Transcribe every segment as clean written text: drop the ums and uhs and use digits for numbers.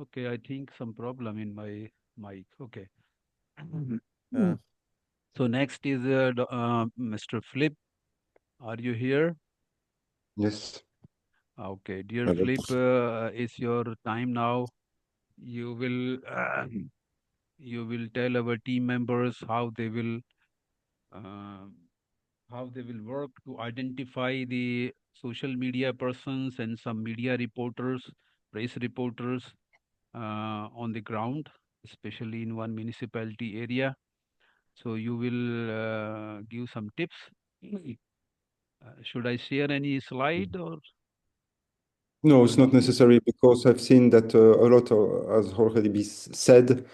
Okay, I think some problem in my mic. Okay. Uh, So next is Mr. Flip. Are you here? Yes. Okay, dear Hello. Flip, it's your time now. You will you will tell our team members uh, how they will work to identify the social media persons and some media reporters, press reporters on the ground, especially in one municipality area. So you will give some tips. Should I share any slide or? No, it's not necessary because I've seen that a lot has already been said,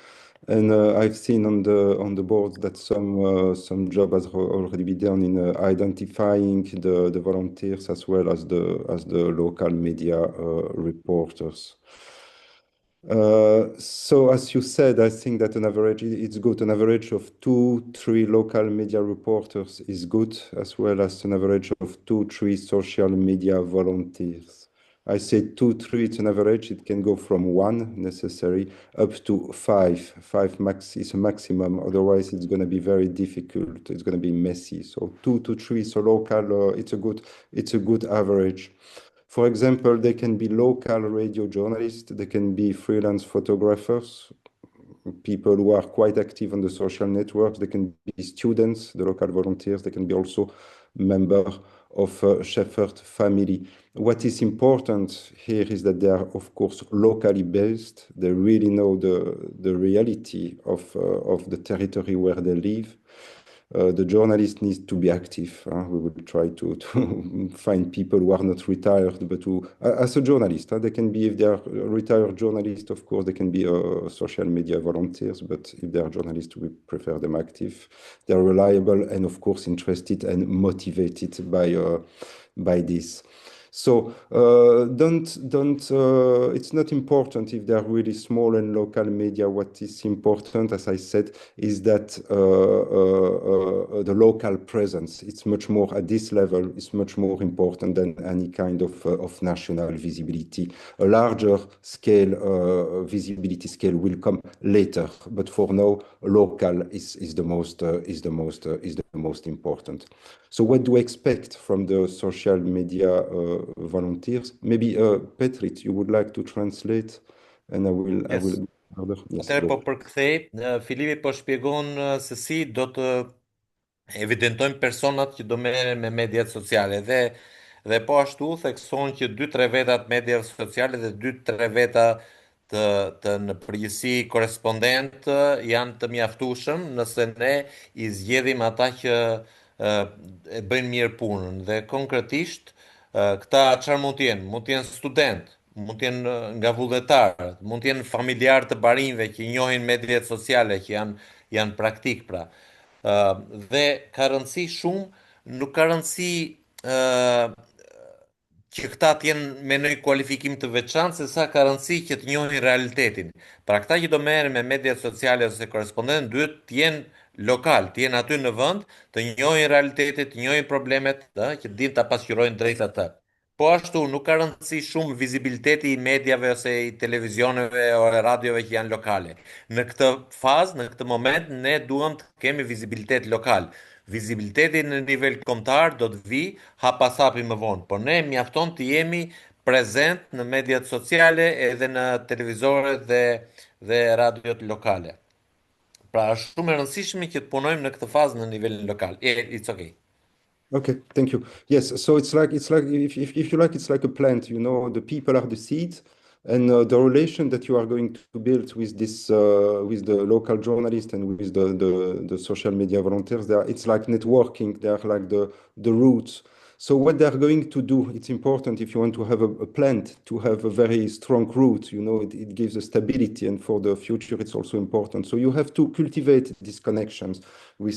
and I've seen on the board that some job has already been done in identifying the volunteers as well as the local media reporters. So as you said, I think that it's good. An average of 2-3 local media reporters is good, as well as an average of 2-3 social media volunteers. I say 2-3, it's an average. It can go from 1 necessary up to 5. 5 max is a maximum. Otherwise, it's going to be very difficult. It's going to be messy. So 2-3, so local. It's a good average. For example, they can be local radio journalists, they can be freelance photographers, people who are quite active on the social networks, they can be students, the local volunteers, they can be also members of Shepherd family. What is important here is that they are, of course, locally based. They really know the reality of the territory where they live. The journalist needs to be active. We will try to find people who are not retired, but who, as a journalist, they can be, if they are retired journalists, of course, they can be social media volunteers, but if they are journalists, we prefer them active. They are reliable and, of course, interested and motivated by this. So it's not important if they're really small and local media. What is important, as I said, is that the local presence, it's much more at this level, is much more important than any kind of national visibility. A larger scale, visibility scale will come later, but for now, local is the most important. So what do I expect from the social media volunteers? Maybe Petrit, you would like to translate, and I will further. Yes, Atëherë po go. përkthej, Filipi po shpjegon se si do të evidentojmë personat që do merren me mediat sociale dhe po ashtu thekson që 2-3 veta të mediave sociale dhe 2-3 veta të në përgjithësi korespondent janë të mjaftueshëm nëse ne i zgjedhim ata që e bëjnë mirë punën dhe konkretisht këta çfarë mund të jenë? Mund të jenë student, mund të jenë nga vullnetarët, mund të jenë familjar të barinjve që njohin mediat sociale, që janë praktik pra. Dhe ka rëndësi shumë, nuk ka rëndësi që këta të jenë me një kualifikim të veçantë, se sa ka rëndësi që të njohin realitetin. Pra këta që do merren me mediat sociale ose korespondent duhet të jenë lokal, të jenë aty në vend, të njohin realitetin, të njohin problemet, që dinë ta pasqyrojnë drejt atë. Po ashtu nuk ka rëndësi shumë vizibiliteti i mediave ose i televizioneve ose radiove që janë lokale. Në këtë fazë, në këtë moment, ne duam të kemi vizibilitet lokal. Vizibiliteti në nivel kombëtar do të vi hap pas hapi më vonë, por ne mjafton të jemi prezent në mediat sociale edhe në televizoret dhe radiot lokale. Pra është shumë e rëndësishme që të punojmë në këtë fazë në nivelin lokal. It's okay. Okay, thank you. Yes, so it's like if you like, it's like a plant. You know, the people are the seeds, and the relation that you are going to build with this with the local journalist and with the social media volunteers, it's like networking. They are like the roots. So what they're going to do, it's important if you want to have a plant to have a very strong root. You know, it gives a stability, and for the future, it's also important. So you have to cultivate these connections with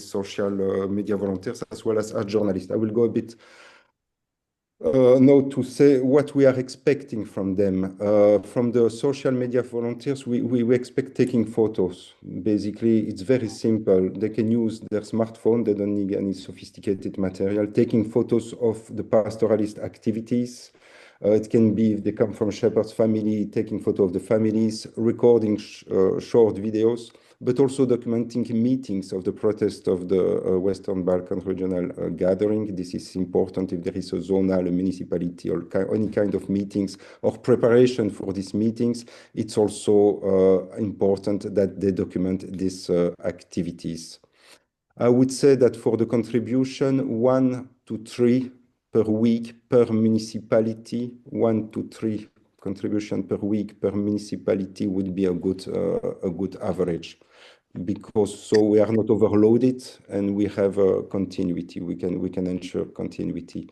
social media volunteers as well as journalists. I will go a bit now to say what we are expecting from them. From the social media volunteers, we expect taking photos. Basically, it's very simple. They can use their smartphone. They don't need any sophisticated material. Taking photos of the pastoralist activities, It can be if they come from shepherd's family, taking photo of the families, recording short videos, but also documenting meetings of the protest of the Western Balkan regional gathering. This is important if there is a zonal, a municipality, or any kind of meetings or preparation for these meetings. It's also important that they document these activities. I would say that for the contribution, 1 to 3 per week per municipality, 1 to 3 contribution per week per municipality would be a good average, because so we are not overloaded and we have a continuity. We can ensure continuity.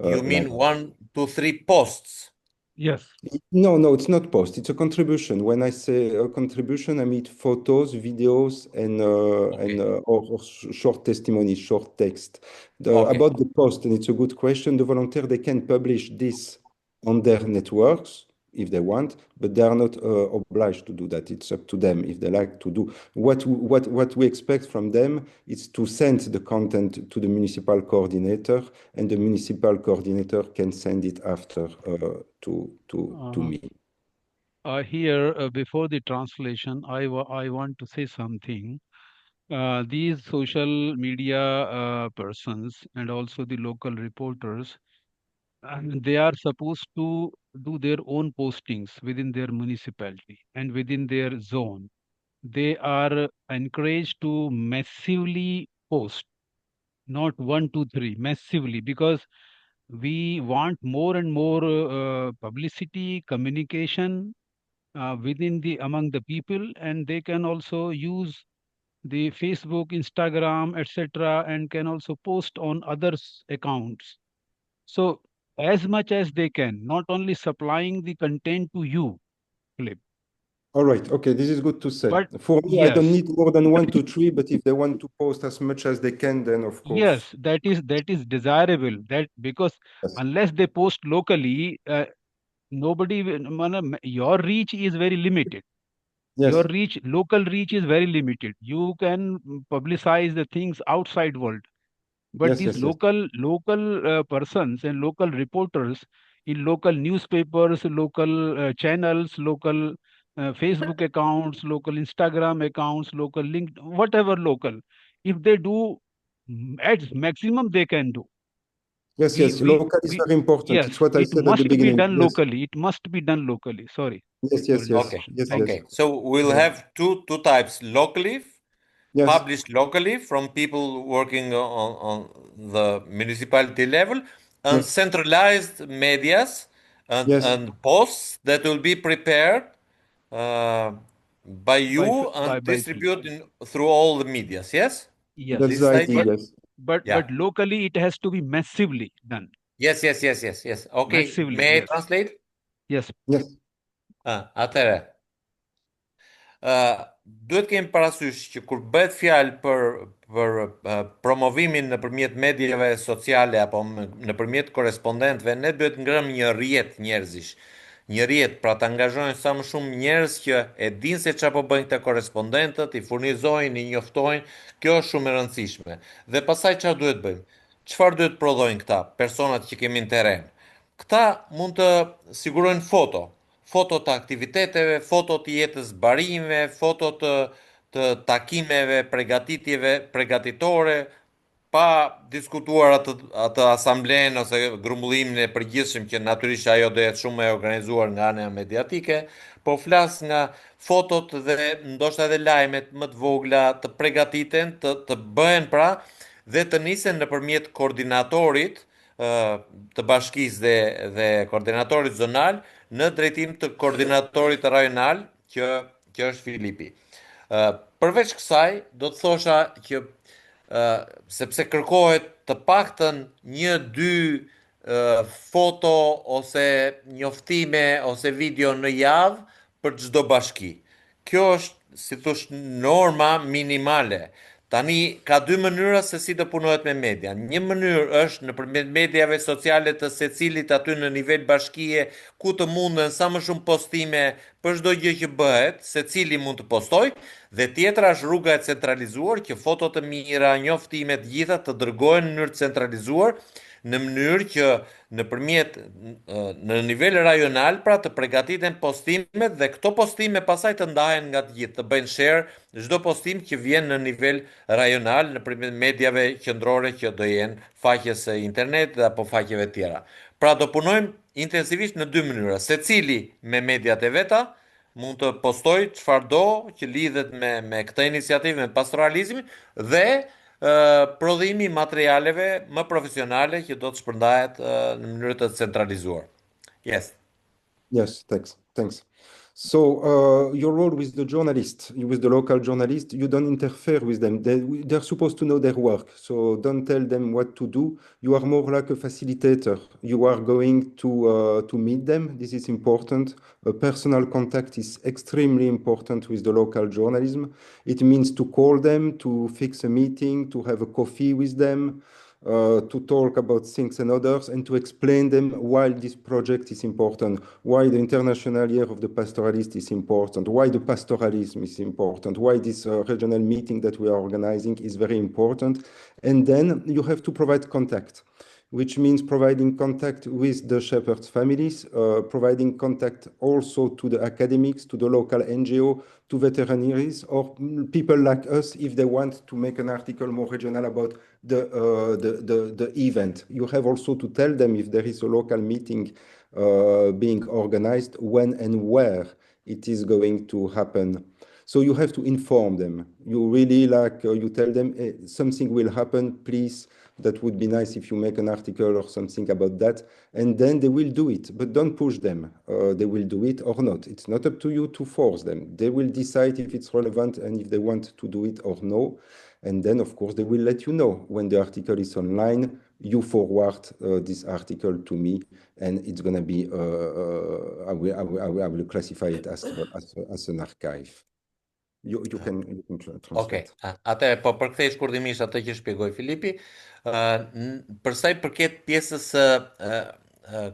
You mean 1 to 3 posts? Yes. No, it's not post. It's a contribution. When I say a contribution, I mean photos, videos, and or short testimony, short text. About the post, and it's a good question. The volunteer, they can publish this on their networks if they want, but they are not obliged to do that. It's up to them if they like to do. What we expect from them is to send the content to the municipal coordinator, and the municipal coordinator can send it after to me. Here, before the translation, I want to say something. These social media persons and also the local reporters, they are supposed to do their own postings within their municipality and within their zone. They are encouraged to massively post, not 1, 2, 3, massively, because we want more and more publicity, communication within the among the people, and they can also use the Facebook, Instagram, etc., and can also post on others' accounts. So as much as they can, not only supplying the content to you, Philip. All right. Okay, this is good to say. But For me, I don't yes, need more than 1 to 3, but if they want to post as much as they can, then of course. yes, that is desirable. That because Yes. unless they post locally, nobody your reach is very limited. Your Yes. reach, local reach is very limited. You can publicize the things outside world, but Yes. these Yes. Yes. local persons and local reporters in local newspapers, local channels, local Facebook accounts, local Instagram accounts, local link, whatever local, if they do at maximum they can do. Yes. Yes. Local is We very important. yes, It's what I it said at the must be beginning. done Yes. locally. It must be done locally. Sorry Yes. for Yes. Yes. Okay. interruption. Yes. Thank Yes. you. So we'll Yeah. have two types: locally, Yes. published locally from people working on the municipality level, and Yes. centralized medias Yes. and posts that will be prepared uh, by you and By Philip. distributed through all the medias. Yes, Yes, That's this is the the idea. idea. Yes. Yeah. but locally it has to be massively done. Yes. Okay. Massively, May I yes. translate? Yes. Yes. Atëre. Duhet kemi parasysh që kur bëhet fjalë për promovimin nëpërmjet mediave sociale apo nëpërmjet korrespondentëve, ne duhet ngrëmë një rrjet njerëzish. Një rrjet, pra të angazhojnë sa më shumë njerëz që e dinë se çfarë po bëjnë këta korrespondentët, i furnizojnë, i njoftojnë. Kjo është shumë e rëndësishme. Dhe pastaj çfarë duhet bëjmë? Çfarë duhet prodhojnë këta personat që kemi në terren? Këta mund të sigurojnë foto të aktiviteteve, foto të jetës barimeve, foto të takimeve, pregatitore, pa diskutuar atë asamblen ose grumbullimin e përgjithshëm që natyrisht ajo do jetë shumë e organizuar nga ana mediatike, po flas nga fotot dhe ndoshta edhe lajmet më të vogla të pregatiten, të bëhen pra dhe të nisen nëpërmjet koordinatorit të bashkisë dhe koordinatorit zonal në drejtim të koordinatorit rajonal që është Filipi. Përveç kësaj, do të thosha që sepse kërkohet të paktën një, dy foto ose njoftime ose video në javë për çdo bashki. Kjo është, si thosh, norma minimale. Tani ka dy mënyra se si të punohet me media. Një mënyrë është nëpërmjet mediave sociale të secilit aty në nivel bashkie, ku të munden sa më shumë postime për çdo gjë që bëhet, secili mund të postojë, dhe tjetra është rruga e centralizuar që foto të mira, njoftimet gjitha të dërgohen në mënyrë centralizuar në mënyrë që në nivel rajonal pra të përgatiten postimet dhe këto postime pasaj të ndahen nga të gjithë, të bëjnë share çdo postim që vjen në nivel rajonal nëpërmjet mediave qendrore që do jenë faqes së internet dhe apo faqeve tjera. Pra do punojmë intensivisht në dy mënyra, secili me mediat e veta, mund të postoj çfarë do që lidhet me këtë iniciativë me pastoralizmin dhe prodhimi i materialeve më profesionale që do të shpërndahet në mënyrë të centralizuar. Yes. Yes, thanks. Thanks. So, your role with the journalist, with the local journalist, you don't interfere with them. They're supposed to know their work. So don't tell them what to do. You are more like a facilitator. You are going to meet them. This is important. A personal contact is extremely important with the local journalism. It means to call them, to fix a meeting, to have a coffee with them. To talk about things and others and to explain them why this project is important, why the International Year of the Pastoralist is important, why the pastoralism is important, why this regional meeting that we are organizing is very important. And then you have to provide contact, which means providing contact with the shepherds' families, providing contact also to the academics, to the local NGO, to veterinaries, or people like us if they want to make an article more regional about the event. You have also to tell them if there is a local meeting being organized, when and where it is going to happen. So you have to inform them. You really you tell them something will happen, please. That would be nice if you make an article or something about that. And then they will do it, but don't push them. They will do it or not. It's not up to you to force them. They will decide if it's relevant and if they want to do it or no. And then, of course, they will let you know when the article is online. You forward this article to me, and it's going to be, I will classify it as an archive. You can translate. Atëherë po përkthej shkurtimisht atë që shpjegoi Filipi, për sa i përket pjesës së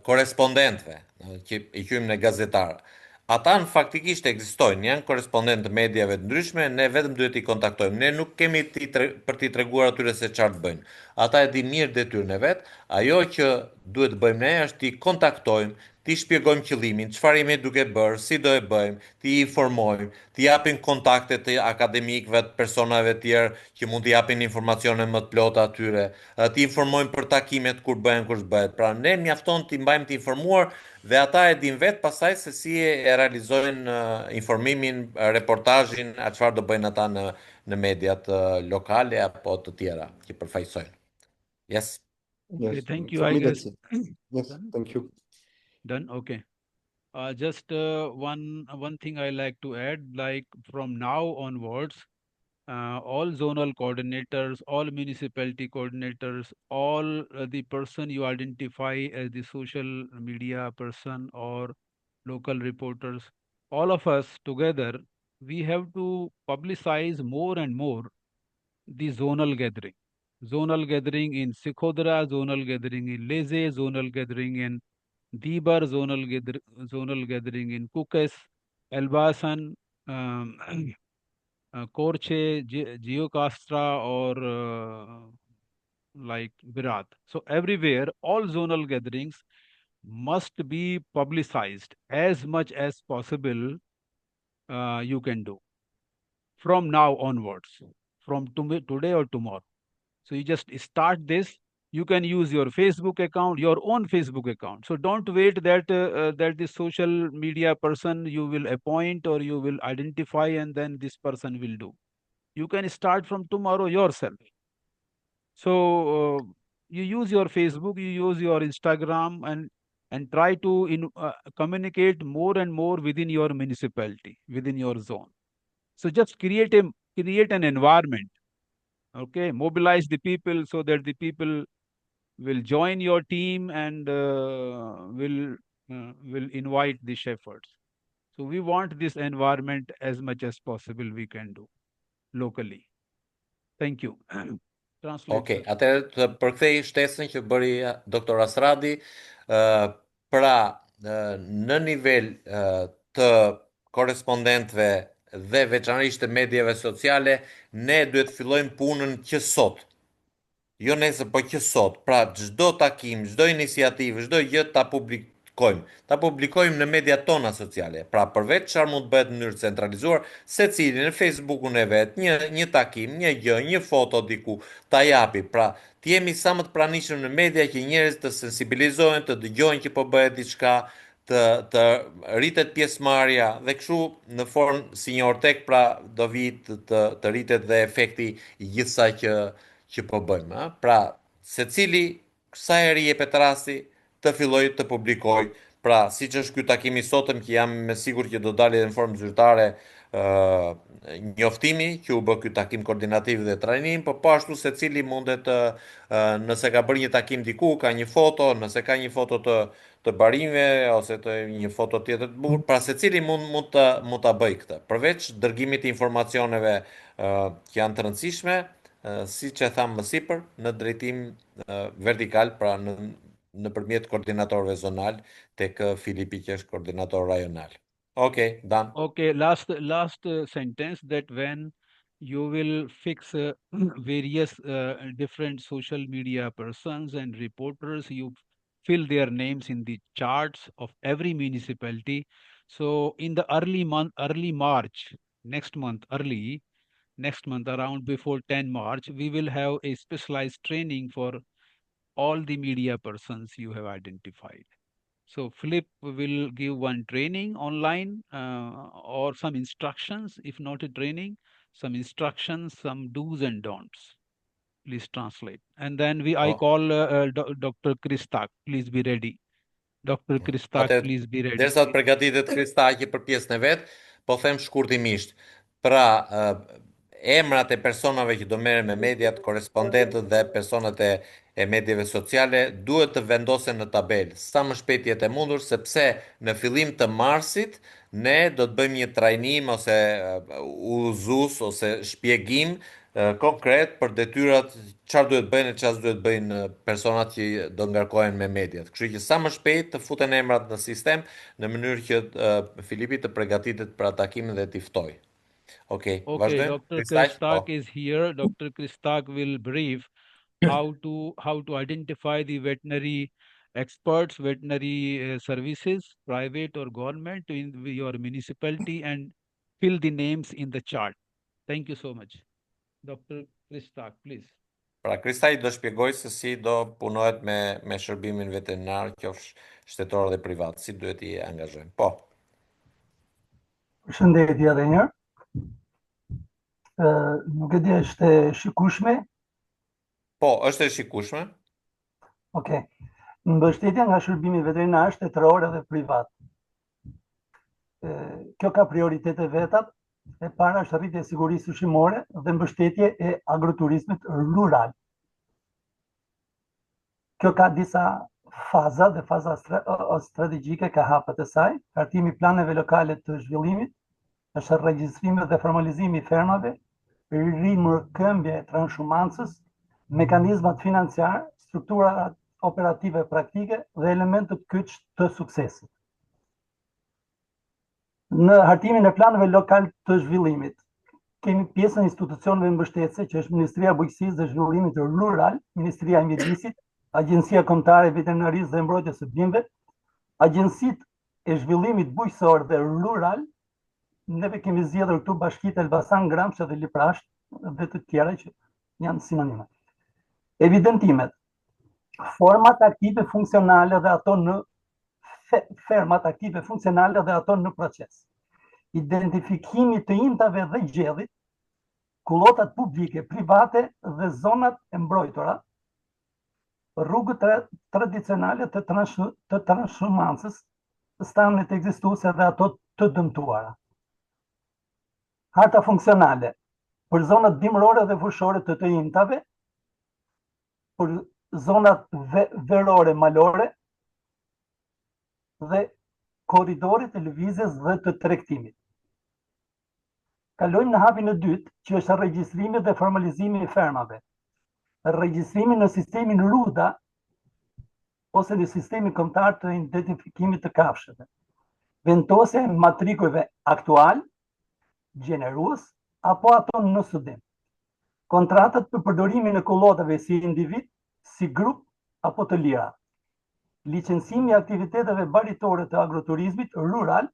korespondentëve, që i quajmë ne gazetarë. Ata në faktikisht ekzistojnë, janë korrespondentë të mediave të ndryshme, ne vetëm duhet i kontaktojmë. Ne nuk kemi për t'i treguar atyre se çfarë të bëjnë. Ata e dinë mirë detyrën e vet. Ajo që duhet të bëjmë ne është t'i kontaktojmë, t'i shpjegojmë qëllimin, çfarë jemi duke bërë, si do e bëjmë, t'i informojmë, t'i japim kontakte të akademikëve, të personave të tjerë që mund t'i japin informacione më të plota atyre, t'i informojmë për takimet kur bëhen, kur s'bëhet. Pra ne mjafton t'i mbajmë të informuar dhe ata e din vetë pasaj se si e realizojnë informimin, reportazhin, a çfarë do bëjnë ata në mediat lokale apo të tjera që përfaqësojnë. Yes. Okay, Yes, thank you. for I me, guess that's it. Yes, thank you. done. Okay. Just one thing I like to add, like from now onwards, all zonal coordinators, all municipality coordinators, all the person you identify as the social media person or local reporters, all of us together, we have to publicize more and more the zonal gathering. Zonal gathering in Sikhodra, zonal gathering in Leze, zonal gathering in Dibar, zonal gathering in Kukes, Elbasan, um, Korche, Geocastra, or like Virat. So everywhere, all zonal gatherings must be publicized as much as possible. You can do from now onwards, from today or tomorrow. So you just start this. You can use your Facebook account, your own Facebook account. So don't wait that the social media person you will appoint or you will identify and then this person will do. You can start from tomorrow yourself. So you use your Facebook, you use your Instagram, and try to communicate more and more within your municipality, within your zone. So just create an environment. Okay, mobilize the people so that the people will join your team and will invite the shepherds. So we want this environment as much as possible we can do locally. Thank you. Translate. Okej, atëherë të përkthej shtesën që bëri doktor Asradi, pra në nivel të korespondentëve dhe veçanërisht të mediave sociale, ne duhet fillojmë punën që sot. jo nesër, po që sot. Pra, çdo takim, çdo iniciativë, çdo gjë ta publikojmë. Ta publikojmë në mediat tona sociale. Pra, përveç çfarë mund të bëhet në mënyrë centralizuar, secili në Facebookun e vet, një takim, një gjë, një foto diku, ta japi. Pra, të jemi sa më të pranishëm në media që njerëzit të sensibilizohen, të dëgjojnë që po bëhet diçka, të rritet pjesëmarrja dhe kështu në formë si një ortek, pra do vi të rritet dhe efekti i gjithsaj që po bëjmë. Pra, secili sa herë i jepet rasti të filloj të publikoj. Pra, siç është ky takimi sotëm, që jam me sigurt që do dalë edhe në formë zyrtare njoftimi që u bë ky takim koordinativ dhe trajnim, por po ashtu secili mundet nëse ka bërë një takim diku, ka një foto, nëse ka një foto të barimeve ose të një foto tjetër të bukur, pra secili mund ta bëj këtë. Përveç dërgimit të informacioneve që janë të rëndësishme, siç e tham më sipër, në drejtim vertikal, pra nëpërmjet koordinatorëve zonal tek Filipi që është koordinator rajonal. Okay, done. Okay, last sentence, that when you will fix various different social media persons and reporters, you fill their names in the charts of every municipality. So in the early March, next month around before 10 March, we will have a specialized training for all the media persons you have identified. So Philip will give one training online or some instructions, if not a training, some instructions, some do's and don'ts. Please translate. And then I Oh. call Dr. Kristak. Please be ready. Dr. Kristak, Atë, please be ready. derisa të përgatitet Kristaqi për pjesën e vet, po them shkurtimisht. Pra, emrat e personave që do merren me mediat, korespondentët dhe personat e mediave sociale duhet të vendosen në tabelë sa më shpejt jetë e mundur, sepse në fillim të marsit ne do të bëjmë një trajnim ose udhëzues ose shpjegim konkret për detyrat, çfarë duhet bëjnë e çfarë duhet bëjnë personat që do ngarkohen me mediat. Kështu që sa më shpejt të futen emrat në sistem në mënyrë që Filipi të përgatitet për takimin dhe t'i ftoj. Okej, Okay, vazhdojmë. Dr. Kristaj? Po. Kristak is here. Dr. Kristak will brief how to identify the veterinary experts, veterinary services, private or government in your municipality, and fill the names in the chart. Thank you so much. Dr. Kristak, please. Pra, Kristaj do shpjegoj se si do punohet me shërbimin veterinar, qofsh shtetor dhe privat, si duhet i angazhojmë. Po. Përshëndetje edhe një herë. Nuk e di, është e shikueshme? Po, është e shikueshme. Okej. Mbështetja nga shërbimi veterinar shtetëror dhe privat. Kjo ka prioritete vetat. E para është rritje e sigurisë ushqimore dhe mbështetje e agroturizmit rural. Kjo ka disa faza dhe faza strategjike ka hapet e saj, hartimi planeve lokale të zhvillimit, është regjistrimi dhe formalizimi i fermave, rimërkëmbja e transhumancës, mekanizmat financiar, strukturat operative praktike dhe elementët kyç të suksesit. Në hartimin e planeve lokal të zhvillimit, kemi pjesën e institucioneve mbështetëse, që është Ministria e Bujqësisë dhe Zhvillimit Rural, Ministria e Mjedisit, Agjencia Kombëtare e Veterinarisë dhe Mbrojtjes së Bimëve, Agjencitë e Zhvillimit Bujqësor dhe Rural. Neve kemi zgjedhur këtu bashkitë Elbasan, Gramsha dhe Liprasht dhe të tjera që janë sinonime. Evidentimet, format aktive funksionale dhe ato në fermat aktive funksionale dhe ato në proces. Identifikimi të intave dhe gjellit, kullotat publike, private dhe zonat e mbrojtura, rrugët tradicionale të transhumancës, stanet ekzistuese dhe ato të dëmtuara. Harta funksionale për zonat dimrore dhe fushore të intave, për zonat verore malore dhe korridorit të lëvizjes dhe të tregtimit. Kalojmë në hapin e dytë, që është regjistrimi dhe formalizimi i fermave. Regjistrimi në sistemin RUDA ose në sistemin kombëtar të identifikimit të kafshëve. Vendosja e matrikujve aktual, gjenerues, apo ato në studim. kontratat për përdorimin e kullotave si individ, si grup apo të lira, licencimi i aktiviteteve baritore të agroturizmit rural,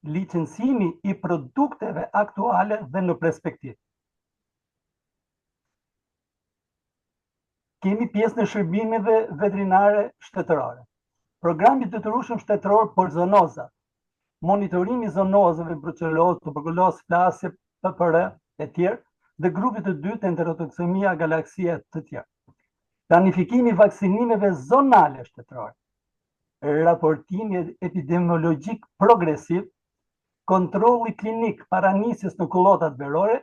licencimi i produkteve aktuale dhe në perspektivë. Kemi pjesën e shërbimeve veterinare shtetërore. Programi detyrueshëm shtetëror për zoonozat, monitorimi i zoonozave, brucelozë, tuberkulozë, flasje, PPR e tjerë, dhe grupit të dytë enterotoksemia, galaksia të tjerë. Planifikimi i vaksinimeve zonale shtetërore, raportimi epidemiologjik progresiv, kontrolli klinik para nisjes në kullotat verore,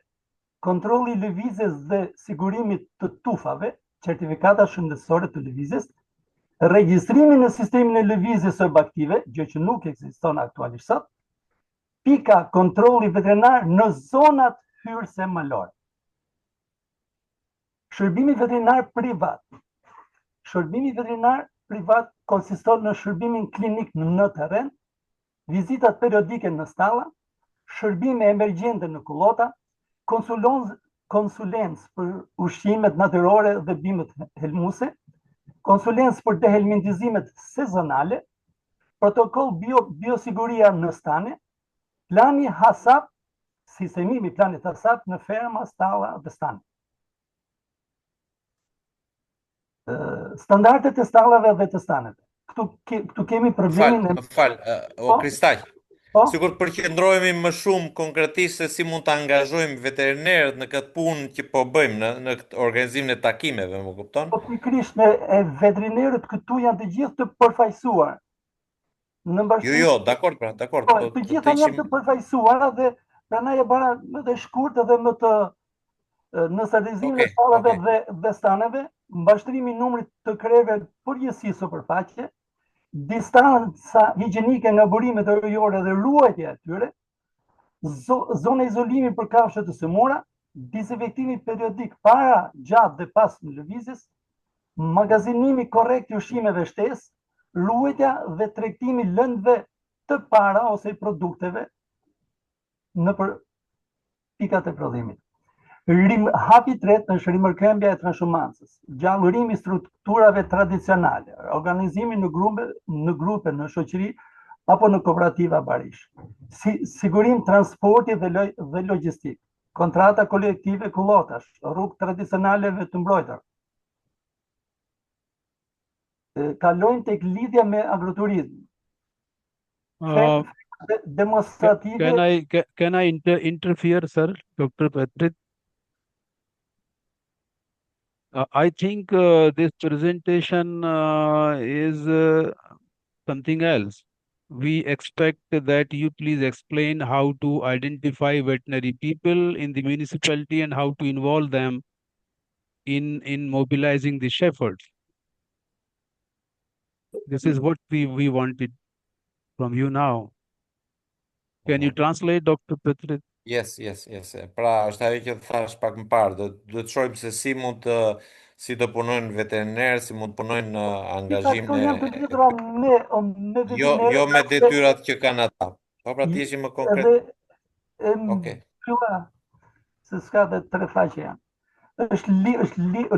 kontrolli i lëvizjes dhe sigurimit të tufave, certifikata shëndetësore të lëvizjes, regjistrimi në sistemin e lëvizjes së aktive, gjë që nuk ekziston aktualisht sot, pika kontrolli veterinar në zonat hyrëse malore. Shërbimi veterinar privat. Shërbimi veterinar privat konsiston në shërbimin klinik në terren, vizitat periodike në stalla, shërbime emergjente në kullota, konsulencë për ushqimet natyrore dhe bimët helmuese, konsulencë për dehelmintizimet sezonale, protokoll biosiguria në stane, plani HACCP, sistemimi planit HACCP në ferma, stalla dhe stane. Standardet e stallave dhe të staneve. Këtu kemi problemin o Kristaq. Sigur përqendrohemi më shumë konkretisht se si mund të angazhojmë veterinerët në këtë punë që po bëjmë në këtë organizimin e takimeve, më kupton? Po pikërisht veterinerët këtu janë të gjithë të përfaqësuar. Në bashkësi. Jo, dakord pra, dakord. Po, të gjitha janë të përfaqësuara dhe prandaj e bëra më të shkurtë dhe më të në strategjinë e stallave dhe staneve, mbashtrimi i numrit të kreve përgjithësisë sipërfaqe, distanca higjienike nga burimet ujore dhe ruajtja e tyre, zona izolimi për kafshët të sëmura, disinfektimi periodik para, gjatë dhe pas në lëvizjes, magazinimi korrekt i ushqimeve shtesë, ruajtja dhe tregtimi lëndëve të para ose produkteve në pikat e prodhimit. Hapi tretë është rimërkëmbja e transhumancës, gjallërimi i strukturave tradicionale, organizimi në grupe, në shoqëri apo në kooperativa barish, sigurim transporti dhe logjistik, kontrata kolektive kullotash, rrugë tradicionale të mbrojtur. Kalojmë tek lidhja me agroturizm. Demonstrative. Can I interfere, sir, Dr. Petrit? I think this presentation is something else. We expect that you please explain how to identify veterinary people in the municipality and how to involve them in mobilizing the shepherds. This is what we wanted from you now. Can you translate, Dr. Petrit? Yes. Pra, është ajo që thash pak më parë, do të shohim se si të punojnë veterinerë, si mund të punojnë angazhim jo me detyrat që kanë ata. Po pra ti më konkret. Okej. Se s'ka dhe tre faqe janë. Është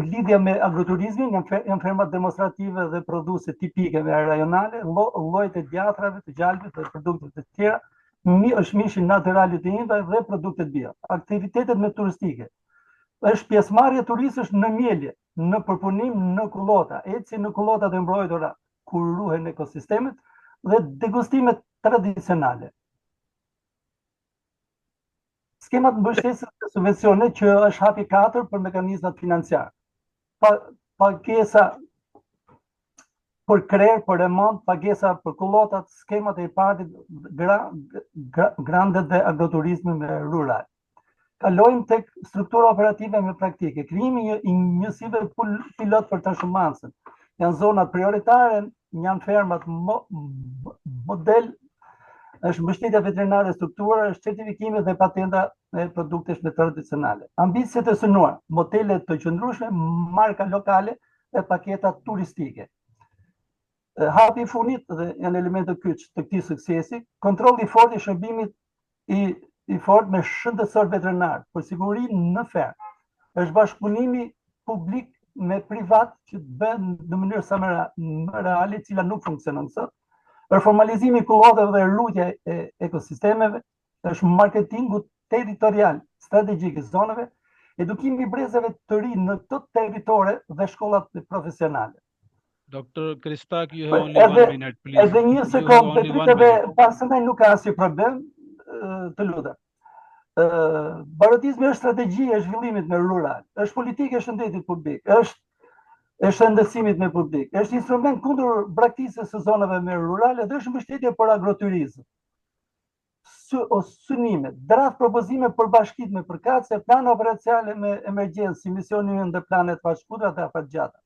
lidhja me agroturizmin, janë fermat demonstrative dhe produse tipike dhe rajonale, llojet e djatrave, të gjalpit dhe produktet të tjera, është mishin naturalit të inda dhe produktet bio. Aktivitetet me turistike. Është pjesëmarrje turistësh në mjelje, në përpunim në kullota, eci në kullotat e mbrojtura ku ruhen ekosistemet dhe degustimet tradicionale. Skemat mbështetëse dhe subvencione që është hapi 4 për mekanizmat financiar. Pagesa për krerë, për remont, pagesa për kullotat, skemat e partit, grandet dhe agroturizmin rural. Kalojmë tek struktura operative me praktike. Krijimi i njësive pilot për transhumancën. Janë zonat prioritare, janë fermat model, është mbështetja veterinare struktura, është certifikime dhe patenta e produktesh tradicionale. Ambicet e synuar, modele të qëndrueshme, marka lokale dhe paketa turistike. Hapi i funit dhe janë elementet kyç të këtij suksesi, kontrolli i fortë i shërbimit i fortë me shëndetësor veterinar për sigurinë në fermë. është bashkëpunimi publik me privat që të bën në mënyrë sa më reale, cila nuk funksionon sot. Është formalizimi i kullave dhe rrugja e ekosistemeve, është marketingu territorial strategjik i zonave, edukimi i brezave të rinj në këto territore dhe shkollat profesionale. Dr. Kristak, you have only 1 minute, please. Edhe një sekond, Petrit, edhe pastaj nuk ka asnjë problem, të lutem. Barotizmi është strategji e zhvillimit me rural, është politikë e shëndetit publik, është e shëndetësimit me publik, është instrument kundër braktisjes së zonave me rurale dhe është mbështetje për agroturizëm. Synime, draft propozime për bashkit me përkatëse, plan operaciale me emergjencë, si misioni ynë dhe planet bashkëputra dhe afatgjata.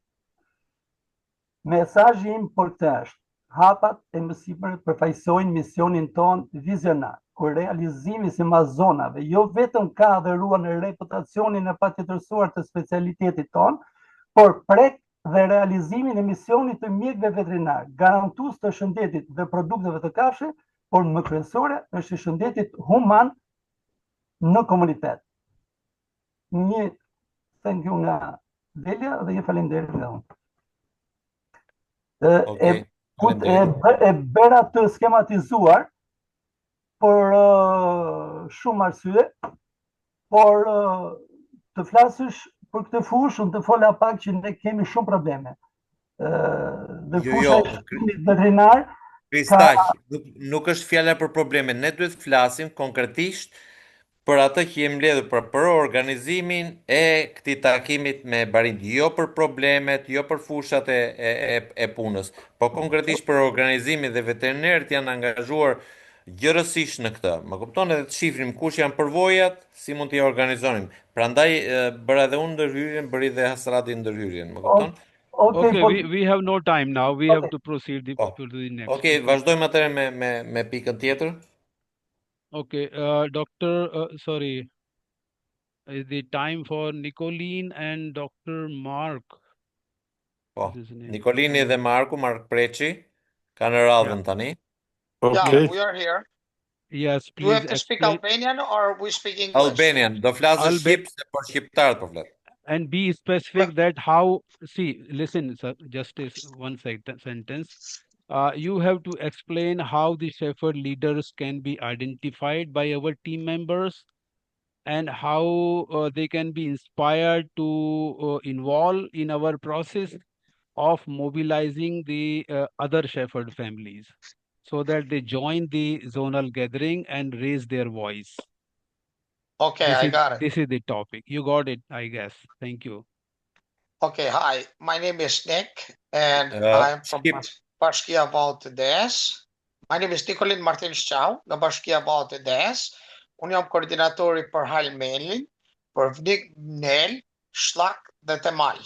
Mesazhi im për këtë është: hapat e mësimeve përfaqësojnë misionin ton vizionar, kur realizimi sipas zonave jo vetëm ka dhe ruan reputacionin e patjetërsuar të specialitetit ton, por prek dhe realizimin e misionit të mjekëve veterinar, garantues të shëndetit dhe produkteve të kafshë, por më kryesore është i shëndetit human në komunitet. Një thank you nga Delia dhe një faleminderit nga unë. E bëra të skematizuar për shumë arsye, por të flasësh për këtë fushë, unë të fola pak që ne kemi shumë probleme. Dhe fusha e veterinar. Kristak, nuk është fjala për probleme, ne duhet të flasim konkretisht për atë që jemi mbledhur për organizimin e këtij takimit me Barind, jo për problemet, jo për fushat e punës, po konkretisht për organizimin dhe veterinerët janë angazhuar gjërësisht në këtë. Më kupton, edhe të shifrim kush janë përvojat, si mund t'i organizonim. Prandaj bëra edhe unë ndërhyrjen, bëri dhe Hasrati ndërhyrjen, më kupton? Okay, we have no time now. We have to proceed to the next. Okay, vazhdojmë atëherë me pikën tjetër. Okay, sorry. Is the time for Nicolene and Dr. Mark. Po, Nicolini dhe Mark Preçi kanë radhën tani. Okay. Yeah, we are here. Yes, please. Do we have to speak Albanian or we speak English? Albanian. Do flasë shqip se për shqiptarët po flet. And be specific that how, listen, sir, just one sentence. You have to explain how the shepherd leaders can be identified by our team members and how they can be inspired to involve in our process of mobilizing the other shepherd families so that they join the zonal gathering and raise their voice. Okay, I got it. This is the topic. You got it, I guess. Thank you. Okay, hi. My name is Nick, and I'm from Bashkia Baltë DS. My name is Nicolin Martins Qau, nga Bashkia Baltë DS. Unë jam koordinatori për Halmelin, për Vnik, Nel, Shlak dhe Temal.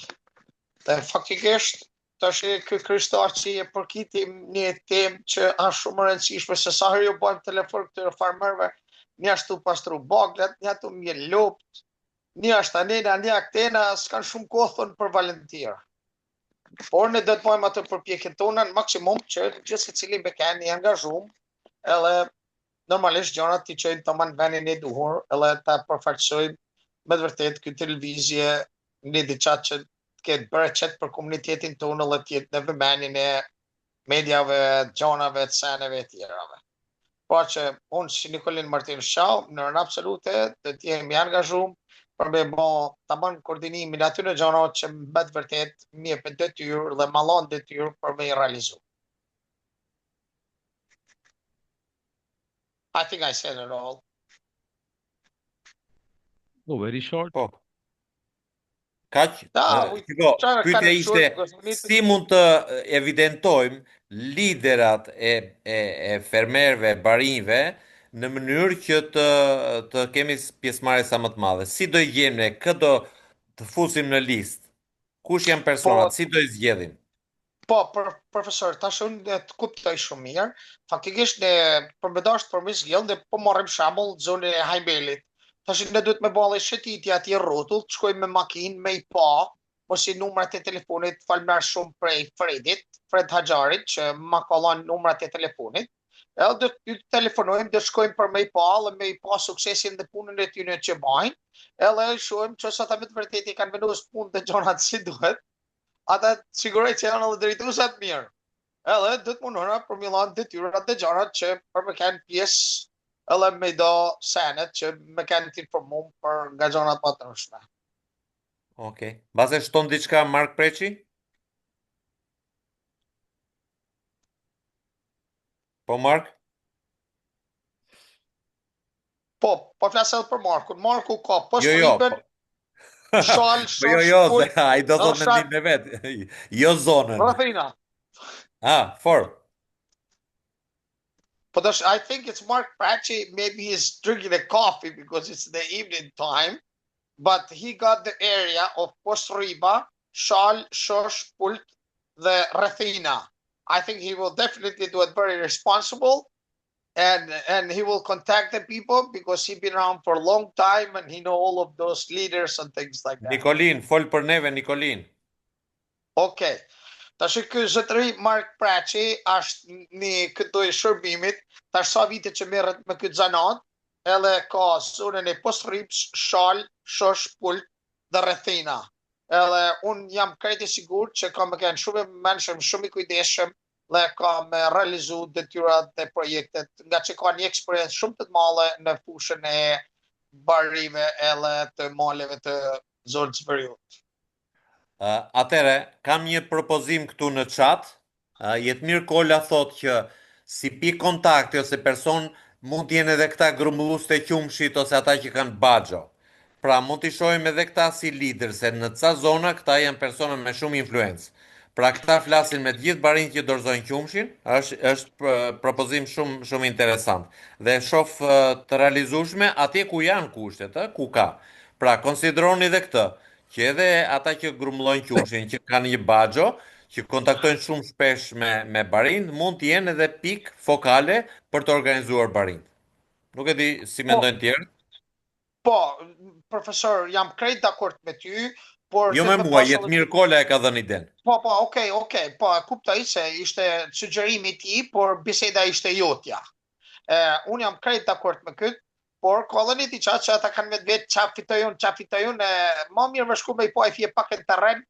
Dhe faktikisht, tash ky Kristar që e përkitim një temë që është shumë e rëndësishme, se sa herë ju bëjmë telefon këtyre farmerëve, një ashtu pastru baglet, një ashtu mje lopt, një ashtu anena, një aktena, s'kan shumë kohë thonë për valentira. Por ne do të bëjmë atë përpjekjen tona në maksimum që gjithë secili me kanë i angazhuar, edhe normalisht gjonat i çojnë tamam vendin e duhur, edhe ta përfaqësojmë me të vërtetë këtë televizje në diçka që të ketë bërë çet për komunitetin tonë, edhe të jetë në vëmendjen e mediave, gjonave, të seneve të tjerave. Po që unë si Nicolin Martins Qau, në rënë absolute, të jemi angazhuar për me bo të banë koordinimin aty në gjonat që me të vërtet mje për detyrë dhe malon detyrë për me i realizu. I think I said it all. Oh, very short. Po. Kaq? Pyetja ishte si mund të evidentojmë liderat e fermerëve, barinjve, në mënyrë që të kemi pjesëmarrje sa më të madhe. Si do i gjejmë ne, kë do të fusim në listë? Kush janë personat, si do i zgjedhim? Po, profesor, tash unë të kuptoj shumë mirë. Faktikisht ne përmbedasht për me zgjellë dhe po marrim shembull zonën e Hajbelit. Tash ne duhet me bëllë shëtitje atje rrotull, të shkojmë me makinë, me i pa, ose numrat e telefonit, falmer shumë prej Fred Haxharit, që ma ka dhënë numrat e telefonit. edhe do t'ju telefonojmë, do shkojmë për me i pa, dhe me i pa suksesin dhe punën e tyre që bajnë, edhe shohim që sa ta me të vërtet i kanë vendosur punë dhe gjonat si duhet, ata siguroj që janë edhe drejtuesat mirë. Edhe do të mundohena për millan detyrat dhe gjonat që për me kanë pjesë edhe me do senet që me kanë të informuar për nga gjonat më të rëshme. Okej. Baze shton diçka Mark Preçi? Po Mark? Po flasë edhe për Markun. Marku ka Jo, postriben, shal, jo, ai do thot mendim me vet. Jo zonën. Rafina. For. But I think it's Mark Preçi, maybe he's drinking a coffee because it's the evening time, but he got the area of Postriba, Shal, Shosh, Pult, the Rafina. I think he will definitely do it very responsible, and he will contact the people because he's been around for a long time and he know all of those leaders and things like that. Nikolin, fol për neve, Nikolin. Okay. Tash ky zotëri Mark Preçi është një këtoj shërbimit, tash sa vite që merret me këtë zanat, edhe ka zonën e Postrips, Shal, Shosh, Pult dhe Rethina. Edhe un jam krejt i sigurt që ka më kanë shumë menshëm, shumë i kujdesshëm dhe ka me realizu detyrat dhe projektet, nga që ka një eksperiencë shumë të madhe në fushën e barime edhe të maleve të zonës veriut. Atere, kam një propozim këtu në chat. Jetmir Kola thot që si pikë kontakti ose person mund t'jenë edhe këta grumbullus të qumshit ose ata që kanë baxho. Pra mund t'i shohim edhe këta si lider, se në ca zona këta janë persona me shumë influencë. Pra këta flasin me të gjithë barinjtë që dorëzojnë qumshin, është propozim shumë interesant. Dhe shoh të realizueshme atje ku janë kushtet, ku ka. Pra konsideroni edhe këtë, që edhe ata që grumbullojnë qumshin, që kanë një baxho, që kontaktojnë shumë shpesh me barind, mund të jenë edhe pikë fokale për të organizuar barind. Nuk e di si mendojnë tjerë. Po, profesor, jam krejt dakord me ty, por jo me mua, Jetmir Kola e ka dhënë iden. Po, okay, po, kuptoj se ishte sugjerimi i tij, por biseda ishte jotja. Unë jam krejt dakord me këtë, por kollëni ti që ata kanë me vetë qa fitojun, më mirë më shku me i po e fje pak e në terren,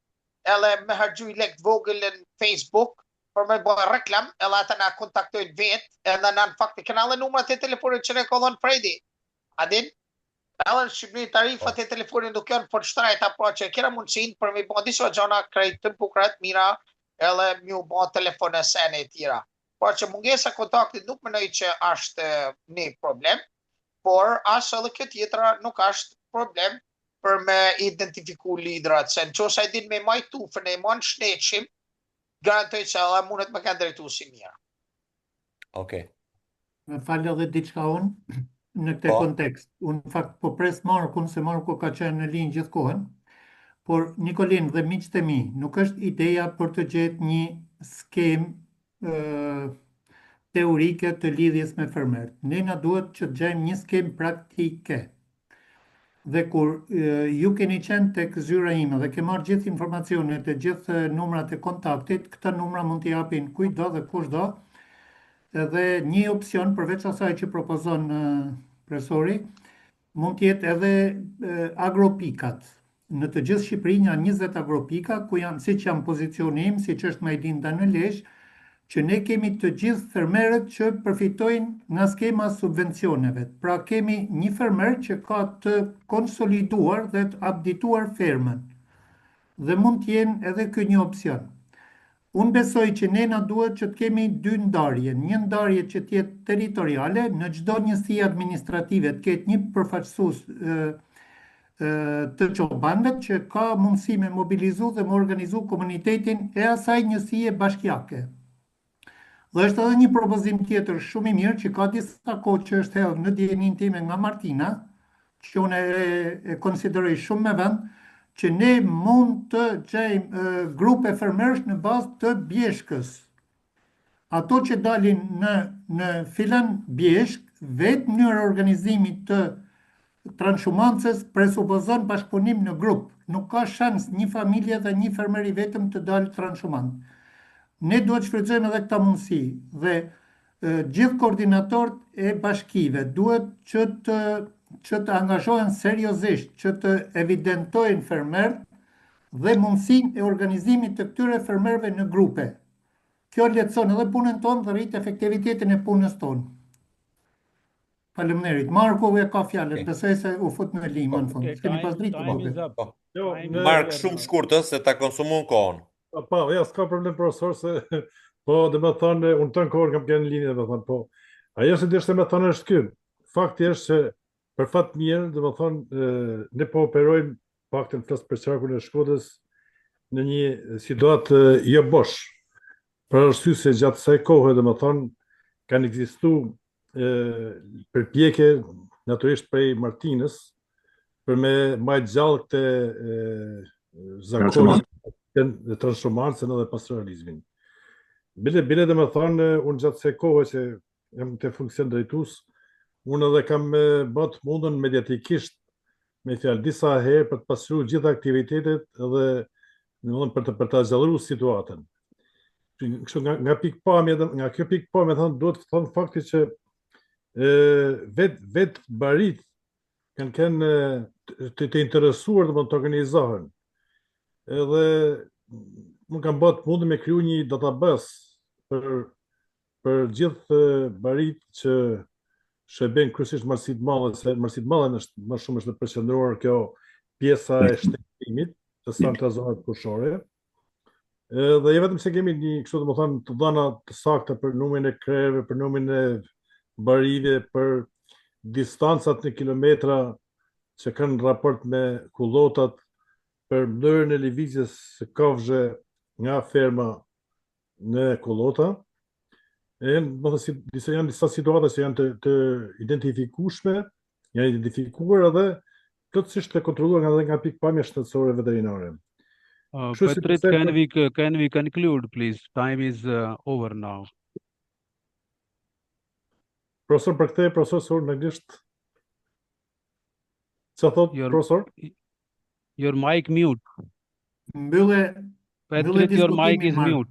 edhe me hargju i lekt vogël në Facebook, për me bëjë reklam, edhe ata na kontaktojnë vetë, edhe na në fakti, këna dhe numrat e telefonit që ne kollon Fredi. Adin? Edhe në Shqipëni tarifat e telefonit nuk janë për shtrajta, pra që kera mundësin për me bëjë disa gjona krejt të bukrat mira, edhe mju bëjë telefone sene e tjera. Pra që mungesa kontaktit nuk mënoj që është një problem, por asë edhe këtë tjetra nuk është problem për me identifiku lidrat, se në qosa e din me majtufën e mon shneqim, garantoj që edhe mundet me kanë drejtu si mirë. Okej. Me falë edhe diçka unë në këtë kontekst. Unë fakt po pres Markun, se Marku ka qenë në linjë gjithë kohën, por Nikolin dhe miqtë e mi, nuk është ideja për të gjetë një skem teorike të lidhjes me fermert. Ne na duhet që të gjejmë një skem praktike. Dhe kur ju keni qenë tek zyra ime dhe ke marrë gjithë informacionet e gjithë numrat e kontaktit, këta numra mund t'i japin kujtdo dhe kushdo, edhe një opcion përveç asaj që propozon profesori, mund t'jetë edhe agropikat. Në të gjithë Shqipërinë janë 20 agropika, ku janë, siç janë pozicionim, siç është Majdinda në Lezhë, që ne kemi të gjithë fermerët që përfitojnë nga skema subvencioneve. Pra kemi një fermer që ka të konsoliduar dhe të abdituar fermën. Dhe mund të jenë edhe ky një opcion. Unë besoj që ne na duhet që të kemi dy ndarje. Një ndarje që të jetë territoriale, në çdo njësi administrative të ketë një përfaqësues të çobanëve që ka mundësi me mobilizu dhe me organizu komunitetin e asaj njësie bashkiake. Dhe është edhe një propozim tjetër shumë i mirë që ka disa kohë që është hedhur në dijenin time nga Martina, që unë e konsideroj shumë me vend, që ne mund të gjejmë grupe fermerësh në bazë të bjeshkës. Ato që dalin në filan bjeshk, vetë mënyra organizimit të transhumancës presupozon bashkëpunim në grup. Nuk ka shans një familje dhe një fermer i vetëm të dalë transhumant. Ne duhet shfrytëzojmë edhe këta mundësi dhe gjithë koordinatorët e bashkive duhet që të angazhohen seriozisht, që të evidentojnë fermerët dhe mundësinë e organizimit të këtyre fermerëve në grupe. Kjo lehtëson edhe punën tonë dhe rrit efektivitetin e punës tonë. Faleminderit. Marku e ka fjalën, besoj se u fut në limë në fund. Keni pas dritë po. Mark, shumë shkurtë se ta konsumon kohën. Po, ja, s'ka problem profesor se po, dhe me thonë, unë të në kohër kam kënë linje, dhe me thonë, po, ajo se dishte me thonë është kjo, fakti është se për fat mirë, dhe me thonë, ne po operojmë faktin flasë për qarkun e Shkodrës në një situatë jo bosh, për arsye se gjatë kësaj kohe, dhe me thonë, kanë ekzistu përpjekje natyrisht prej Martinës për me majtë gjallë këte zakonit dhe transformancën edhe pastoralizmin. Bile dhe me thonë, unë gjatë se kohë që jam të funksion drejtus, unë edhe kam bët mundën mediatikisht me fjalë disa herë për të pasuru gjitha aktivitetet edhe për të zgjallëruar situatën. Nga pikpamja, nga kjo pikpamje thonë, duhet të thonë fakti që vetë barit kanë të interesuar dhe të organizohen. Edhe unë kam bët mundë me kriju një database për gjithë barit që shërben kryesisht Marsit Madhe, se Marsit Madhe është më shumë është përqendruar kjo pjesa e shtetimit të santa zonat fushore. Dhe jo vetëm se kemi një kështu domethënë të dhëna të sakta për numrin e krerëve, për numrin e barive, për distancat në kilometra që kanë raport me kullotat, për mënyrën e lëvizjes së kafshë nga ferma në kullota. Janë disa situata që janë të identifikueshme, janë identifikuar edhe plotësisht të kontrolluar nga pikpamja shëndetësore veterinare. Patrick, can we conclude, please? Time is over now. Profesor, për këtë profesor në anglisht. Çfarë thot profesor? Your mic mute. Patrick, your mic is mute.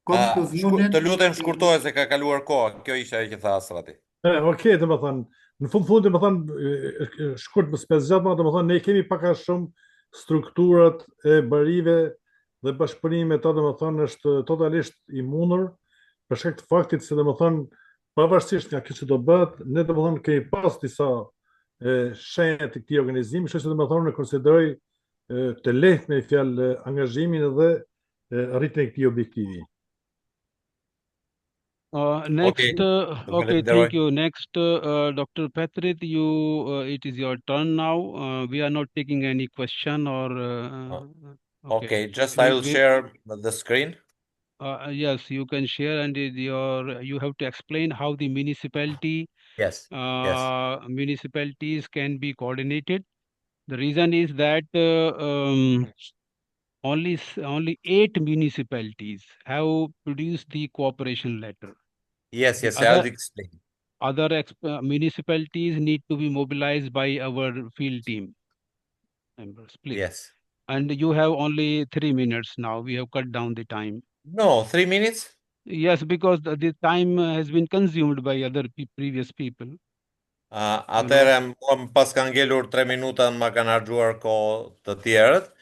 Të lutem shkurtoje se ka kaluar koha. Kjo ishte ajo që tha Asrati. Okej, domethënë, në fund domethënë shkurt më special, domethënë ne kemi pak a shumë strukturat e barive dhe bashkëpunimi me ta domethënë është totalisht i mundur për shkak të faktit se domethënë pavarësisht nga kjo që do bëhet, ne domethënë kemi pas disa shenja të këtij organizimi, kështu që domethënë ne konsideroj të lehtë me fjalë angazhimin dhe arritjen e këtij objektivi. Next, okay, thank you. Next, Dr. Patrick, it is your turn now. We are not taking any question or. Okay, just I will share the screen. Yes, you can share, and you have to explain how the municipality. Yes. Municipalities can be coordinated. The reason is that only 8 municipalities have produced the cooperation letter. Yes, I'll explain. Other municipalities need to be mobilized by our field team members, please. Yes. And you have only 3 minutes now. We have cut down the time. No, 3 minutes? Yes, because the time has been consumed by other previous people. Atëherë më pas kanë ngelur 3 minuta, më kanë harxuar kohë të tjerët.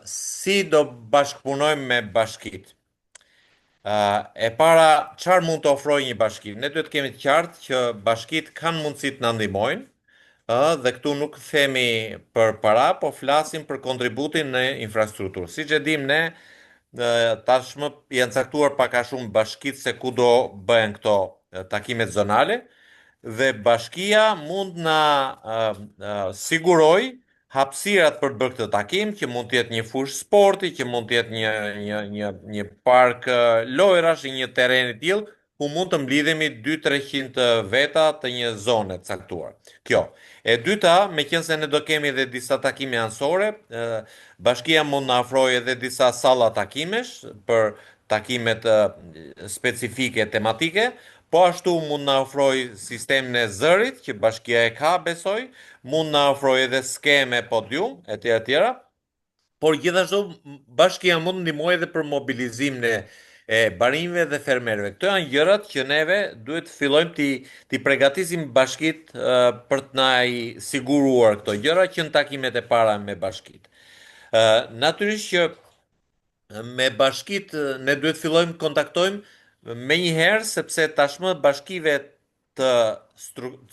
Si do bashkëpunojmë me bashkitë? E para, çfarë mund të ofrojë një bashki? Ne duhet të kemi të qartë që bashkitë kanë mundësi të na ndihmojnë, dhe këtu nuk themi për para, po flasim për kontributin në infrastrukturë. Siç e dimë ne, tashmë janë caktuar pak a shumë bashkitë se ku do bëhen këto takimet zonale, dhe bashkia mund na siguroj hapësirat për të bërë këtë takim, që mund të jetë një fushë sporti, që mund të jetë një park lojrash, një terren i tillë ku mund të mblidhemi 200-300 veta të një zone të caktuar. Kjo. E dyta, meqense ne do kemi edhe disa takime anësore, bashkia mund na ofrojë edhe disa salla takimesh për takimet specifike tematike. Po ashtu mund na ofroj sistemin e zërit, që bashkia e ka, besoj, mund na ofroj edhe skeme podium, etj. Por gjithashtu bashkia mund ndihmojë edhe për mobilizimin e barinjve dhe fermerëve. Këto janë gjërat që neve duhet të fillojmë ti përgatisim bashkit për të na i siguruar këto gjëra që në takimet e para me bashkit. Natyrisht që me bashkit ne duhet fillojmë kontaktojmë me një herë, sepse tashmë bashkive të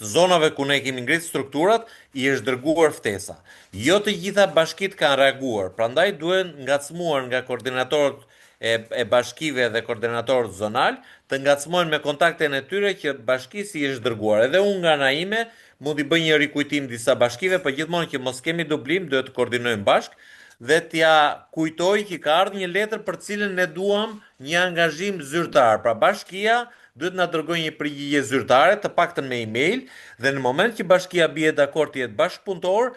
zonave ku ne kemi ngritë strukturat i është dërguar ftesa. Jo të gjitha bashkit kanë reaguar, prandaj duhen ngacmuar nga koordinatorët e bashkive dhe koordinatorët zonal të ngacmohen me kontakten e tyre që bashkisi i është dërguar. Edhe unë nga ana ime mund i bëj një rikujtim disa bashkive, për gjithmonë që mos kemi dublim, duhet të koordinojmë bashk dhe t'ja kujtoj që ka ardhur një letër për cilën ne duam një angazhim zyrtar. Pra bashkia duhet na dërgojë një përgjigje zyrtare, të paktën me email, dhe në moment që bashkia bie dakord të jetë bashkëpunëtor,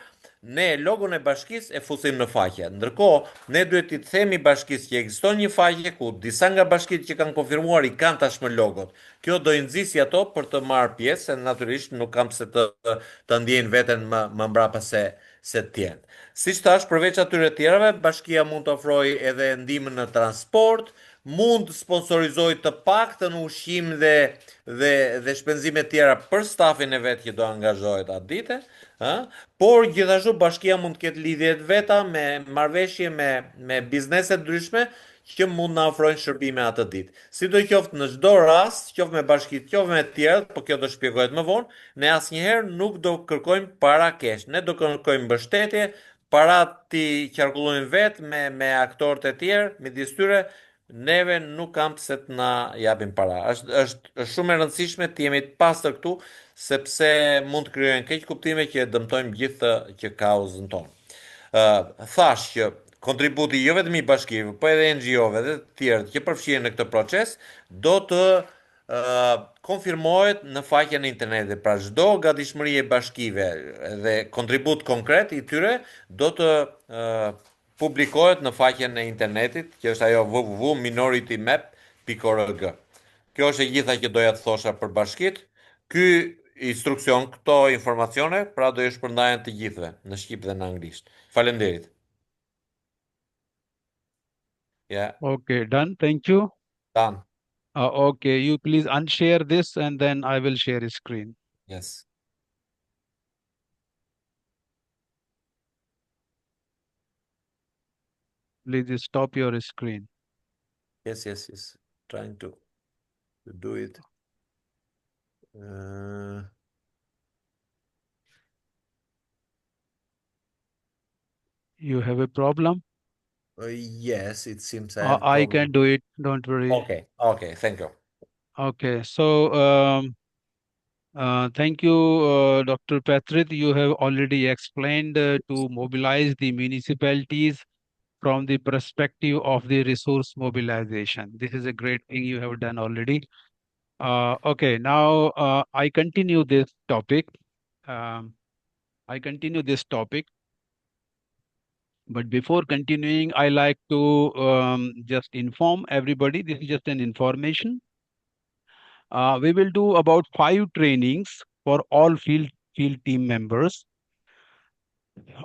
ne logon e bashkisë e fusim në faqe. Ndërkohë, ne duhet t'i themi bashkisë që ekziston një faqe ku disa nga bashkitë që kanë konfirmuar i kanë tashmë logot. Kjo do i nxjisë ato për të marrë pjesë, e natyrisht nuk kam se të ndjejnë veten më mbrapa se të tjerë. Siç thash, përveç atyre tjerave, bashkia mund të ofrojë edhe ndihmën në transport, mund të sponsorizojë të paktën ushqim dhe shpenzime tjera për stafin e vet që do angazhohet atë ditë, por gjithashtu bashkia mund të ketë lidhje të veta me marrëveshje me biznese të ndryshme që mund na ofrojnë shërbime atë ditë. Sidoqoftë në çdo rast, qoftë me bashkitë, qoftë me të tjerët, por kjo do shpjegohet më vonë, ne asnjëherë nuk do kërkojmë para kesh. Ne do kërkojmë mbështetje, parat ti qarkullojnë vetë me aktorët e tjerë, midis tyre, neve nuk kam pse të na japin para. Është shumë e rëndësishme të jemi të pastër këtu, sepse mund të krijojnë keq kuptime që e dëmtojmë gjithë që kauzën tonë. Thash që kontributi jo vetëm i bashkive, po edhe NGO-ve dhe të tjerët që përfshihen në këtë proces, do të konfirmohet në faqen e internetit. Pra çdo gatishmëri e bashkive dhe kontribut konkret i tyre do të publikohet në faqen e internetit, që është ajo www.minoritymap.org. Kjo është e gjitha që doja të thosha për bashkit. Ky instruksion, këto informacione, pra do i shpërndahen të gjithëve në shqip dhe në anglisht. Faleminderit. Yeah. Okay, done. Thank you. Done. Okay, you please unshare this and then I will share a screen. Yes. Please stop your screen. Yes. Trying to do it. You have a problem? Yes, it seems I can do it. Don't worry. Okay. Thank you. Okay, so thank you, Dr. Patrick. You have already explained to mobilize the municipalities from the perspective of the resource mobilization. This is a great thing you have done already. Okay, now I continue this topic. But before continuing, I like to just inform everybody, this is just an information. We will do about 5 trainings for all field team members.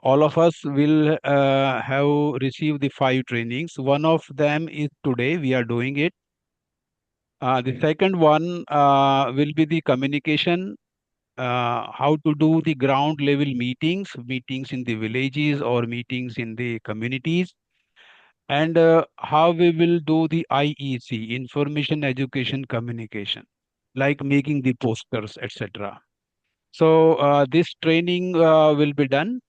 All of us will have received the 5 trainings. One of them is today, we are doing it. The second one will be the communication, how to do the ground level meetings in the villages or meetings in the communities, and how we will do the IEC, information, education, communication, like making the posters, etc. So this training will be done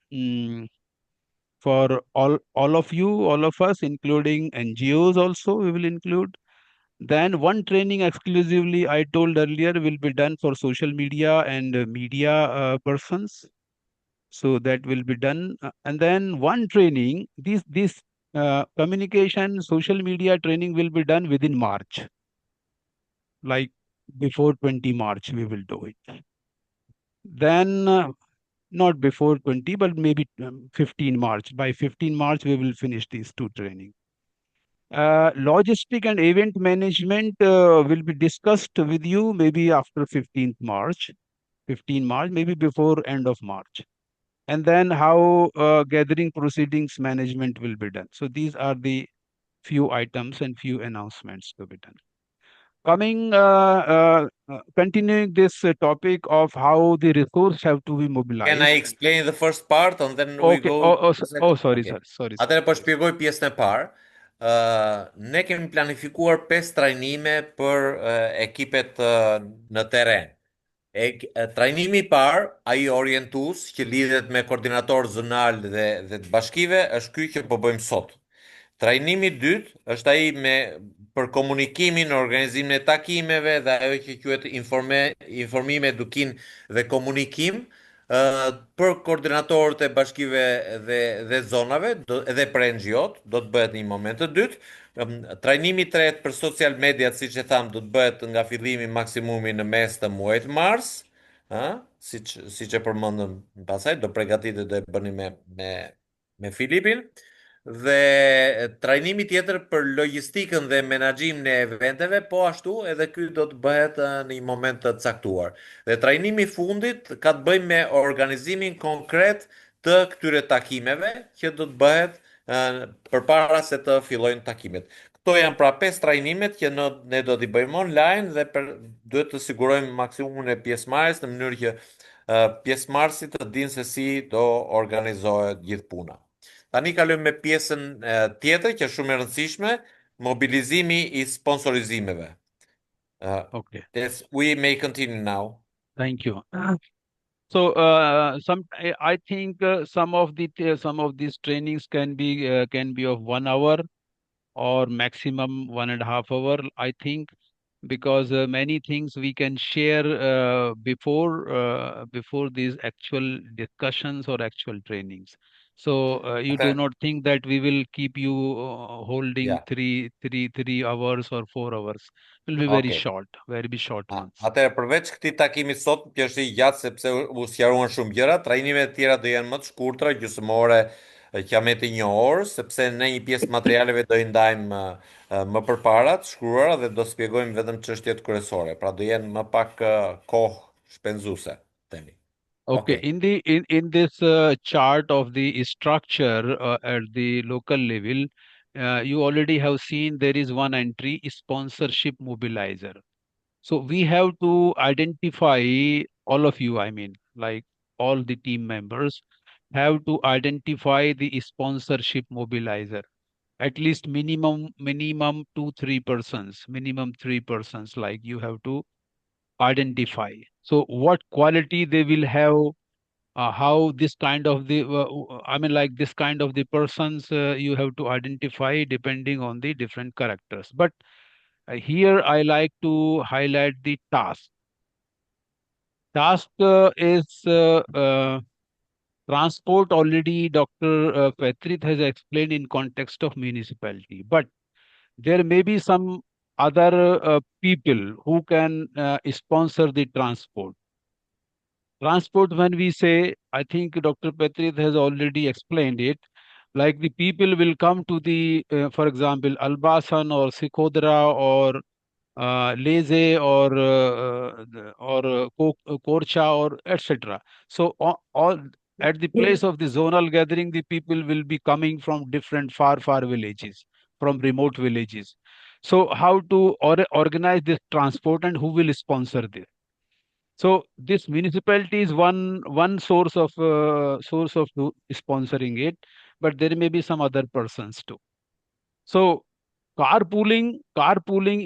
for all of you, all of us, including NGOs also we will include. Then one training exclusively, I told earlier, will be done for social media and media persons. So that will be done. And then one training, this communication, social media training will be done within March. Like before 20 March, we will do it. Then not before 20, but maybe 15 March. By 15 March, we will finish these 2 trainings. Logistic and event management will be discussed with you maybe after 15 March, maybe before end of March. And then how gathering proceedings management will be done. So these are the few items and few announcements to be done. Continuing this topic of how the resource have to be mobilized. Can I explain the first part and then we Okay. go? Sorry, Okay. sorry. Atëherë po shpjegoj pjesën e parë. Ne kemi planifikuar 5 trajnime për ekipet në terren. Trajnimi i parë, ai orientues që lidhet me koordinator zonal dhe të bashkive, është ky që po bëjmë sot. Trajnimi i dytë është ai për komunikimin, organizimin e takimeve dhe ajo që quhet informime, edukim dhe komunikim për koordinatorët e bashkive dhe zonave edhe për NGO-t, do të bëhet në një moment të dytë. Trajnimi i tretë për social media, siç e tham, do të bëhet nga fillimi maksimumi në mes të muajit mars, siç e përmendëm pasaj, do përgatitet do e bëni me Filipin. Dhe trajnimi tjetër për logjistikën dhe menaxhimin e eventeve, po ashtu edhe ky do të bëhet në një moment të caktuar. Dhe trajnimi i fundit ka të bëjë me organizimin konkret të këtyre takimeve që do të bëhet përpara se të fillojnë takimet. Këto janë pra 5 trajnimet që ne do t'i bëjmë online dhe duhet të sigurojmë maksimumin e pjesëmarrjes në mënyrë që pjesëmarrësit të dinë se si do organizohet gjithë puna. Tani kalojmë me pjesën tjetër që është shumë e rëndësishme, mobilizimi i sponsorizimeve. Okay. Yes, we may continue now. Thank you. So I think some of these trainings can be of 1 hour or maximum 1.5 hour. I think because many things we can share before these actual discussions or actual trainings. So you do not think that we will keep you holding 3 hours or 4 hours. It will be very short ones. Atëherë përveç këtij takimit sot, që është i gjatë sepse u sqaruan shumë gjëra, trajnimet e tjera do jenë më të shkurtra, gjysmore, qameti 1 orë, sepse ne një pjesë materialeve do i ndajmë më përpara të shkruara dhe do shpjegojmë vetëm çështjet kryesore. Pra do jenë më pak kohë shpenzuese, themi. Okay. In this chart of the structure at the local level, you already have seen there is one entry, sponsorship mobilizer. So we have to identify, all of you, I mean, like all the team members have to identify the sponsorship mobilizer. At least minimum 2-3 persons, minimum 3 persons, like you have to identify. So what quality they will have, how this kind of this kind of the persons you have to identify depending on the different characters. But here I like to highlight the task. Task is transport. Already Dr. Petrit has explained in context of municipality, but there may be some other people who can sponsor the transport. Transport, when we say, I think Dr. Petrit has already explained it, like the people will come to the, for example, Albasan or Sikhodra or Leze or Korcha or etc. So all at the place of the zonal gathering, the people will be coming from different far villages, from remote villages. So how to organize this transport and who will sponsor this? So this municipality is one source of sponsoring it, but there may be some other persons too. So carpooling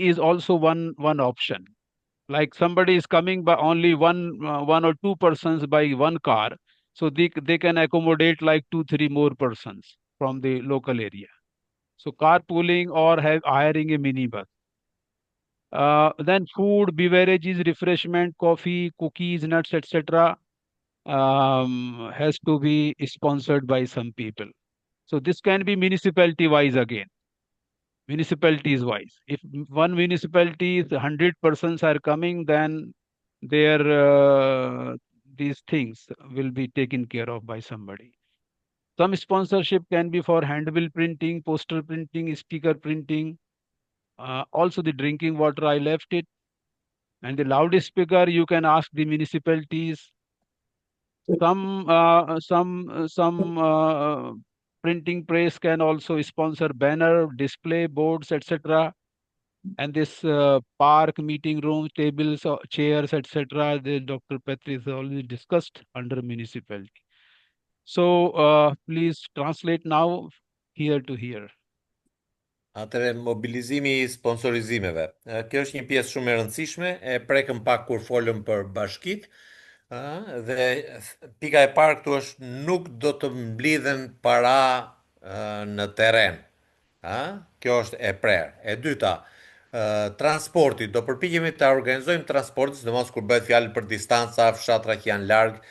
is also one option. Like somebody is coming by only one or two persons by one car, so they can accommodate like 2-3 more persons from the local area. So carpooling or hiring a minibus. Then food, beverages, refreshment, coffee, cookies, nuts, etc. Has to be sponsored by some people. So this can be municipality wise again. Municipalities wise. If one municipality is 100 persons are coming, then these things will be taken care of by somebody. Some sponsorship can be for handbill printing, poster printing, sticker printing. Also the drinking water, I left it. And the loudspeaker, you can ask the municipalities. Some printing press can also sponsor banner, display boards, etc. And this park, meeting rooms, tables, chairs, etc. The Dr. Petri has already discussed under municipality. So please translate now here to here. Atëre, mobilizimi i sponsorizimeve. Kjo është një pjesë shumë e rëndësishme, e prekëm pak kur folëm për bashkit, dhe pika e parë këtu është nuk do të mblidhen para në terren. Kjo është e prerë. E dyta, transporti, do përpiqemi të organizojmë transportin, sidomos kur bëhet fjalë për distanca, fshatra që janë larg,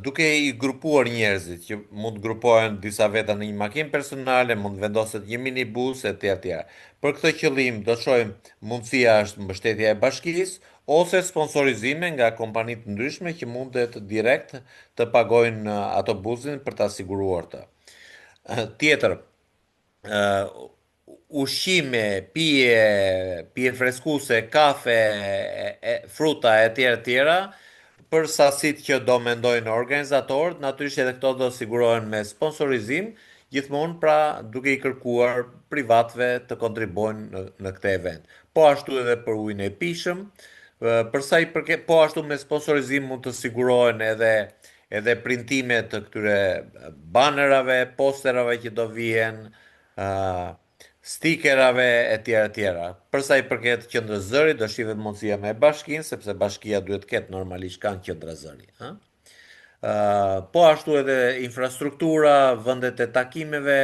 duke i grupuar njerëzit, që mund të grupohen disa veta në një makinë personale, mund të vendoset një minibus etj. etj. Për këtë qëllim do të shohim mundësia është mbështetja e bashkisë ose sponsorizime nga kompani të ndryshme që mundet direkt të pagojnë ato busin për ta siguruar të. Tjetër, ushqime, pije freskuse, kafe, fruta etj. Për sasit që do mendojnë organizatorët, natyrisht edhe këto do sigurohen me sponsorizim, gjithmonë pra duke i kërkuar privatëve të kontribuojnë në këtë event. Po ashtu edhe për ujin e pishëm, përsa i përket, po ashtu me sponsorizim mund të sigurohen edhe printime të këtyre banerave, posterave që do vihen, stikerave etj. Përsa i përket qendrës zëri, do shihet mundësia me bashkinë, sepse bashkia duhet të ketë normalisht kanë qendra zëri. Po ashtu edhe infrastruktura, vendet e takimeve,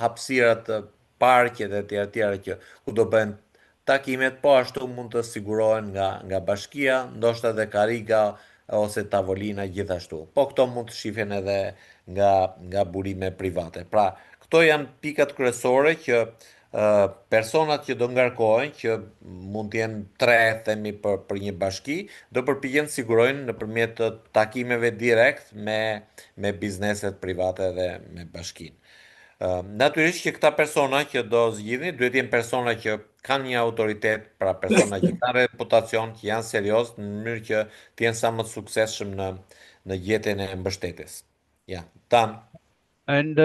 hapësirat, parqet etj. Që ku do bëhen takimet, po ashtu mund të sigurohen nga bashkia, ndoshta edhe kariga ose tavolina gjithashtu. Po këto mund të shihen edhe nga burime private. Pra, këto janë pikat kryesore që personat që do ngarkohen, që mund të jenë 3, themi për një bashki, do përpiqen të sigurojnë nëpërmjet takimeve direkt me bizneset private dhe me bashkinë. Natyrisht që këta persona që do zgjidhin duhet jenë persona që kanë një autoritet, pra persona që kanë reputacion, që janë serioz në mënyrë që të jenë sa më të suksesshëm në gjetjen e mbështetjes. Ja, tan. And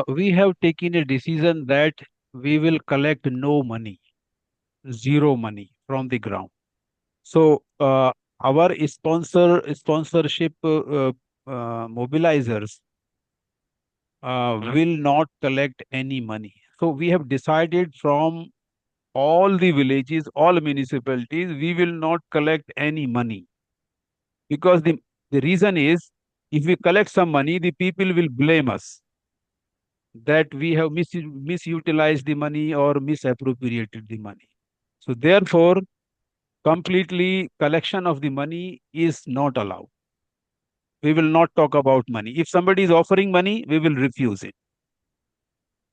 we have taken a decision that we will collect no money, zero money from the ground. So our sponsorship mobilizers will not collect any money. So we have decided from all the villages, all municipalities, we will not collect any money. Because the reason is, if we collect some money, the people will blame us that we have misutilized the money or misappropriated the money. So therefore, completely collection of the money is not allowed. We will not talk about money. If somebody is offering money, we will refuse it.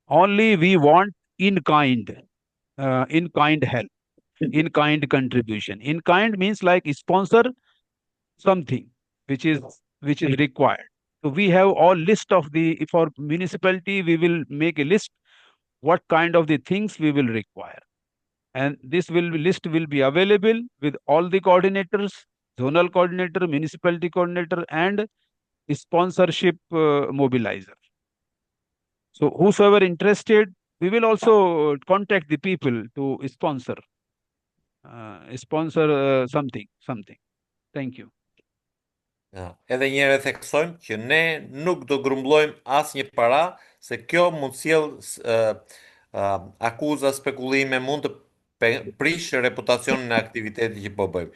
Only we want in kind help, in kind contribution. In kind means like sponsor something which is required. So we have all list of for municipality, we will make a list what kind of the things we will require. And this list will be available with all the coordinators, zonal coordinator, municipality coordinator, and sponsorship mobilizer. So whosoever interested, we will also contact the people to sponsor something. Thank you. Edhe një herë theksojmë që ne nuk do grumbullojmë asnjë para, se kjo mund sjell akuza, spekullime, mund të prish reputacionin e aktivitetit që po bëjmë.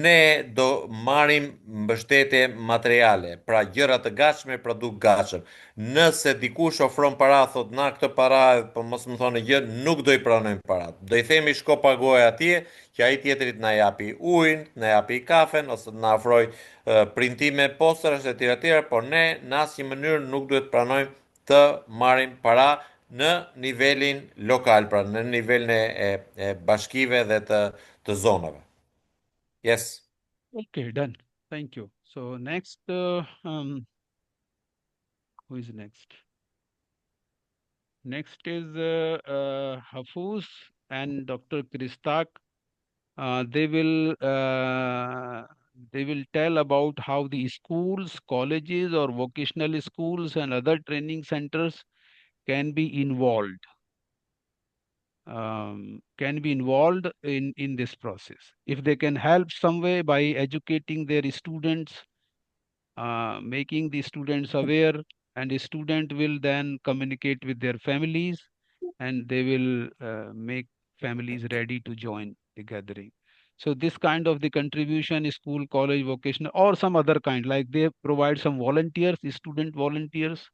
Ne do marrim mbështetje materiale, pra gjëra të gatshme, produkt gatshëm. Nëse dikush ofron para, thot na këtë para, po mos më thonë gjë, nuk do i pranojmë paratë. Do i themi shko pagoje atje, që ai tjetrit na japi ujin, na japi kafen ose na ofroj printime, posterash etj. Por ne në asnjë mënyrë nuk duhet pranojmë të marrim para në nivelin lokal, pra në nivelin e bashkive dhe të zonave. Yes. Okay, done. Thank you. So next, who is next? Next is Hafuz and Dr. Kristak. They will they will tell about how the schools, colleges, or vocational schools and other training centers can be involved. In this process. If they can help some way by educating their students, making the students aware, and the student will then communicate with their families, and they will make families ready to join the gathering. So this kind of the contribution is school, college, vocational, or some other kind, like they provide some volunteers, student volunteers.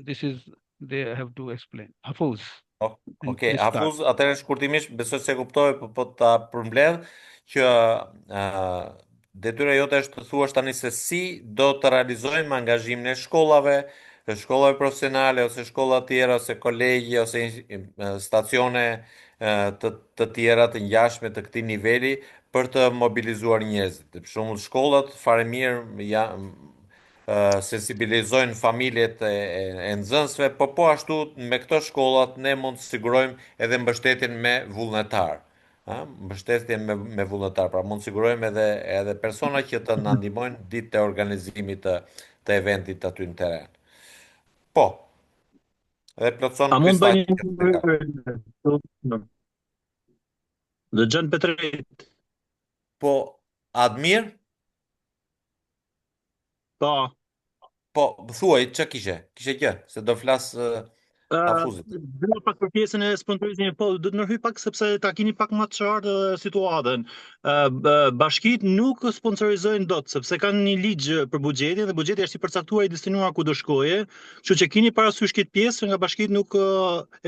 This is, they have to explain. Hafuz. Okej, Hafuz, atëherë shkurtimisht besoj se kuptoj, po ta përmbledh që detyra jote është të thuash tani se si do të realizojmë angazhimin e shkollave profesionale ose shkolla të tjera ose kolegje ose stacione të tjera të ngjashme të këtij niveli për të mobilizuar njerëzit. Për shembull, shkollat fare mirë sensibilizojnë familjet e nxënësve, po ashtu me këto shkollat ne mund të sigurojmë edhe mbështetjen me vullnetar. Mbështetjen me vullnetar, pra mund të sigurojmë edhe persona që të na ndihmojnë ditë të organizimit të eventit aty në teren. Po. Edhe plotson Dëgjon Petrit. Po, Admir? Po, thuaj, që kishe? Kishe që? Se do flas Hafuzit. Dhe pak për pjesën e sponsorizimit, po, do të ndërhyj pak sepse ta keni pak më të qartë situatën. Bashkitë nuk sponsorizojnë dot, sepse kanë një ligj për buxhetin dhe buxheti është i përcaktuar i destinuar ku do shkojë, kështu që keni parasysh këtë pjesë nga bashkitë nuk e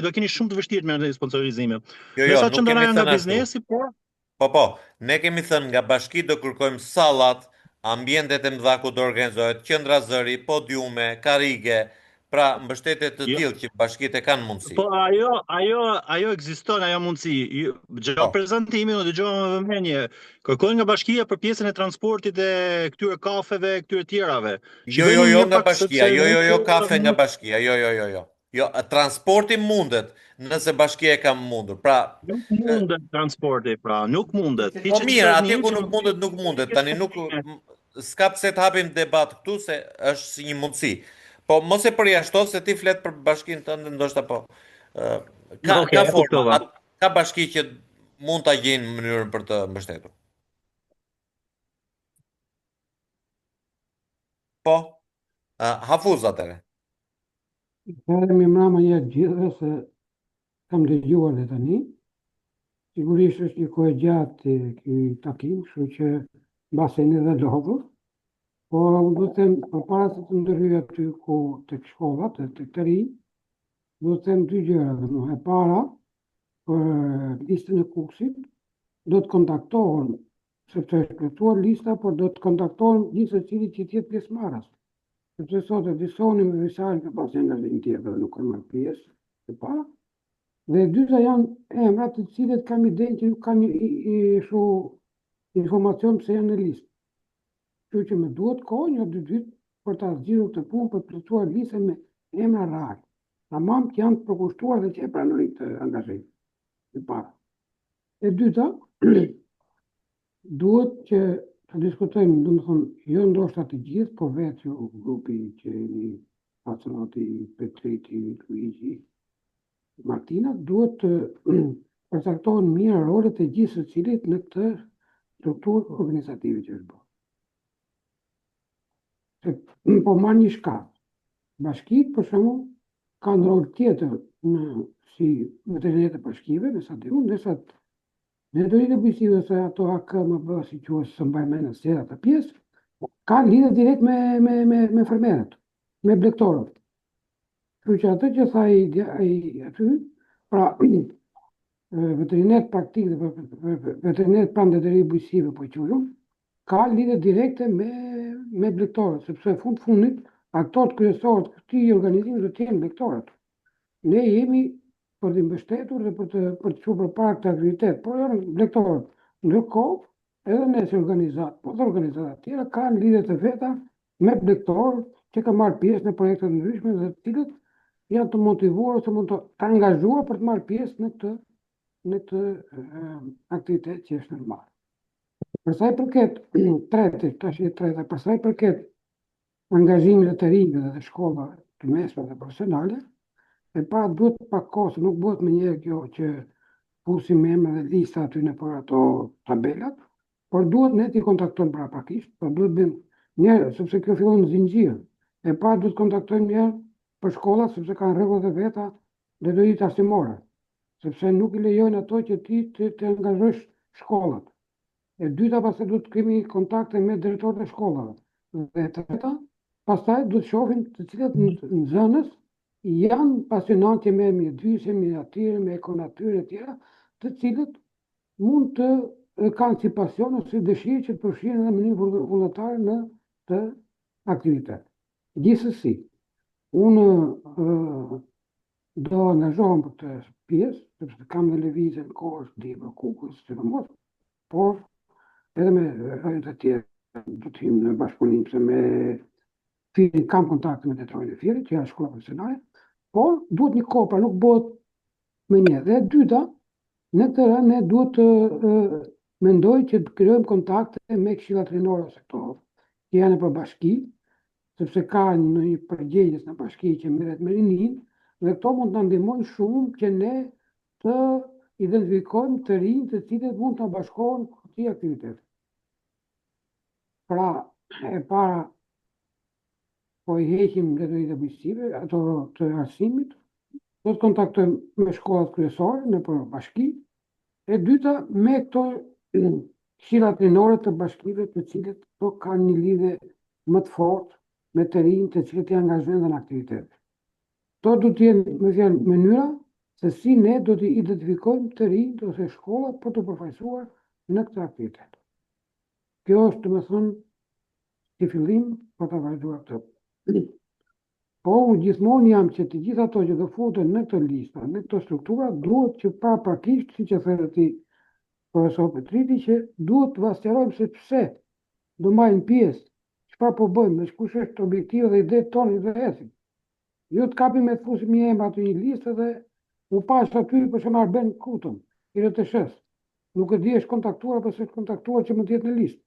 do keni shumë të vështirë me biznesin. Jo, nuk kemi thënë biznesi, po, ne kemi thënë nga bashkitë do kërkojmë sallat, ambientet e mëdha ku do organizohet, qendra zëri, podiume, karrige, pra mbështetje të tillë që bashkitë kanë mundësi. Po ajo ekziston, ajo mundësi. Gjatë prezantimit do dëgjova me vëmendje. Kërkojnë nga bashkia për pjesën e transportit e këtyre kafeve, këtyre tjerave. Jo nga bashkia, jo kafe nga bashkia, jo. Jo, transporti mundet, nëse bashkia e ka mundur. Pra, nuk mundet transporti, pra, nuk mundet. Po mirë, atje ku nuk mundet. Tani nuk s'ka pse të hapim debat këtu se është si një mundësi. Po mos e përjashto se ti flet për bashkinë tënde, ndoshta po. Ka forma, ka bashki që mund ta gjejnë mënyrën për të mbështetur. Po, Hafuz atëre. Mi mrama një gjithë se kam dëgjuar dhe tani. Sigurisht është një kohë gjatë ky takim, kështu që mbase një dhe lodhur. Po, do të them, përpara se të ndërhyj aty ku tek shkollat, tek të rinj, do të them dy gjëra. E para, për listën e kursit, do të kontaktohen, sepse është plotësuar lista, por do të kontaktohen gjithë secili që të jetë pjesëmarrës. Sepse sot e disoni me visarin ka pas angazhim tjetër dhe nuk kanë marrë pjesë e para. Dhe dyta janë emra të cilët kam idenë që nuk kanë informacion pse janë në listë. Kështu që më duhet kohë një 2 vite për ta zgjidhur këtë punë për të plotësuar listën me emra real. Tamam që janë të përkushtuar dhe që e pranojnë të angazhim. E para. E dyta, duhet që të diskutojmë, domethënë, jo ndoshta të gjithë, po vetë grupi që jeni Pacionati, Petriti, Luigi, Martina, duhet të përcaktohen mirë rolet e gjithë secilit në këtë strukturë organizative që është bërë. Po marrë një shkallë. Bashkitë, për shembull, kanë rol tjetër si veterinet e bashkive, nësa të unë, nësa në veterinet e bujqësive se ato AKMB, si quhet së mbaj mend se ata pjesë, kanë lidhje direkt me fermerët, me blegtorët. Kështu që atë që tha ai aty, pra veterinet praktik dhe veterinet prandeterie bujqësive, po quhen, ka lidhje direkte me blegtorët, sepse fundit aktorët kryesorë të këtij organizimi do të jenë blegtorët. Ne jemi për të mbështetur dhe për të çuar përpara këtë aktivitet, por janë blegtorët. Ndërkohë, edhe ne si organizat, po dhe organizata të tjera kanë lidhje të veta me blegtorët që kanë marrë pjesë në projekte të ndryshme dhe të cilët janë të motivuar ose mund të angazhuar për të marrë pjesë në këtë aktivitet që është normal. Për sa i përket për sa i përket angazhimit të rinjve dhe të shkollave të mesme dhe profesionale, e para duhet pak kohë, se nuk bëhet më njerë kjo që fusim emra dhe lista aty në për ato tabelat, por duhet ne t'i kontaktojmë paraprakisht, por duhet bëjmë njerë, sepse kjo fillon në zinxhir. E para duhet kontaktojmë njerë për shkollat, sepse kanë rregullat e veta dhe do jetë arsimore, sepse nuk i lejojnë ato që ti të angazhosh shkollat. E dyta, pastaj duhet të kemi kontakte me drejtorët e shkollave. Dhe e treta, pastaj duhet shohim të cilët nxënës janë pasionantë me mjedisje, me natyrë, me ekonatyre e tjera, të cilët mund të kanë si pasion ose dëshirë që të përfshihen në mënyrë vullnetare në të aktivitet. Gjithsesi, unë do angazhohem për këtë pjesë, sepse kam dhe lëvizje në kohës, Dibër, Kukës, sidomos, por edhe me rrënjët e tjerë do të him në bashkëpunim, se me Firin kam kontakte me drejtorin e Firit, që janë shkolla profesionale, por duhet një kohë, pra nuk bëhet me një. Dhe dyta, në këtë rënd ne duhet të mendoj që të krijojmë kontakte me këshillat rinore ose këto që janë për bashki, sepse ka një përgjegjës në bashki që merret me rinin, dhe këto mund të na ndihmojnë shumë që ne të identifikojmë të rinj të cilët mund të bashkohen këtij aktiviteti. Pra, e para po i heqim drejtoritë e bujqësive, ato të arsimit, do të kontaktojmë me shkollat kryesore në për bashki, e dyta me këto këshillat rinore të bashkive të cilët to kanë një lidhje më të fortë me të rinj të cilët janë angazhuar në aktivitet. To do të jenë me fjalë mënyra se si ne do të identifikojmë të rinj ose shkollat për të përfaqësuar në këtë aktivitet. Kjo është, domethënë, si fillim për të vazhduar këtë. Po unë gjithmonë jam që të gjitha ato që do futen në këtë lista, në këtë struktura, duhet që paraprakisht, siç e thënë ti profesor Petriti, që duhet të vastërojmë se pse do marrim pjesë, çfarë po bëjmë, me kush është objektivi dhe idetë tonë dhe ecim. Jo të kapim me të fusim një emër aty një listë dhe u pash aty për shembull Arben Kutën, IRTSH-s. Nuk e di është kontaktuar apo s'është kontaktuar që mund të jetë në listë.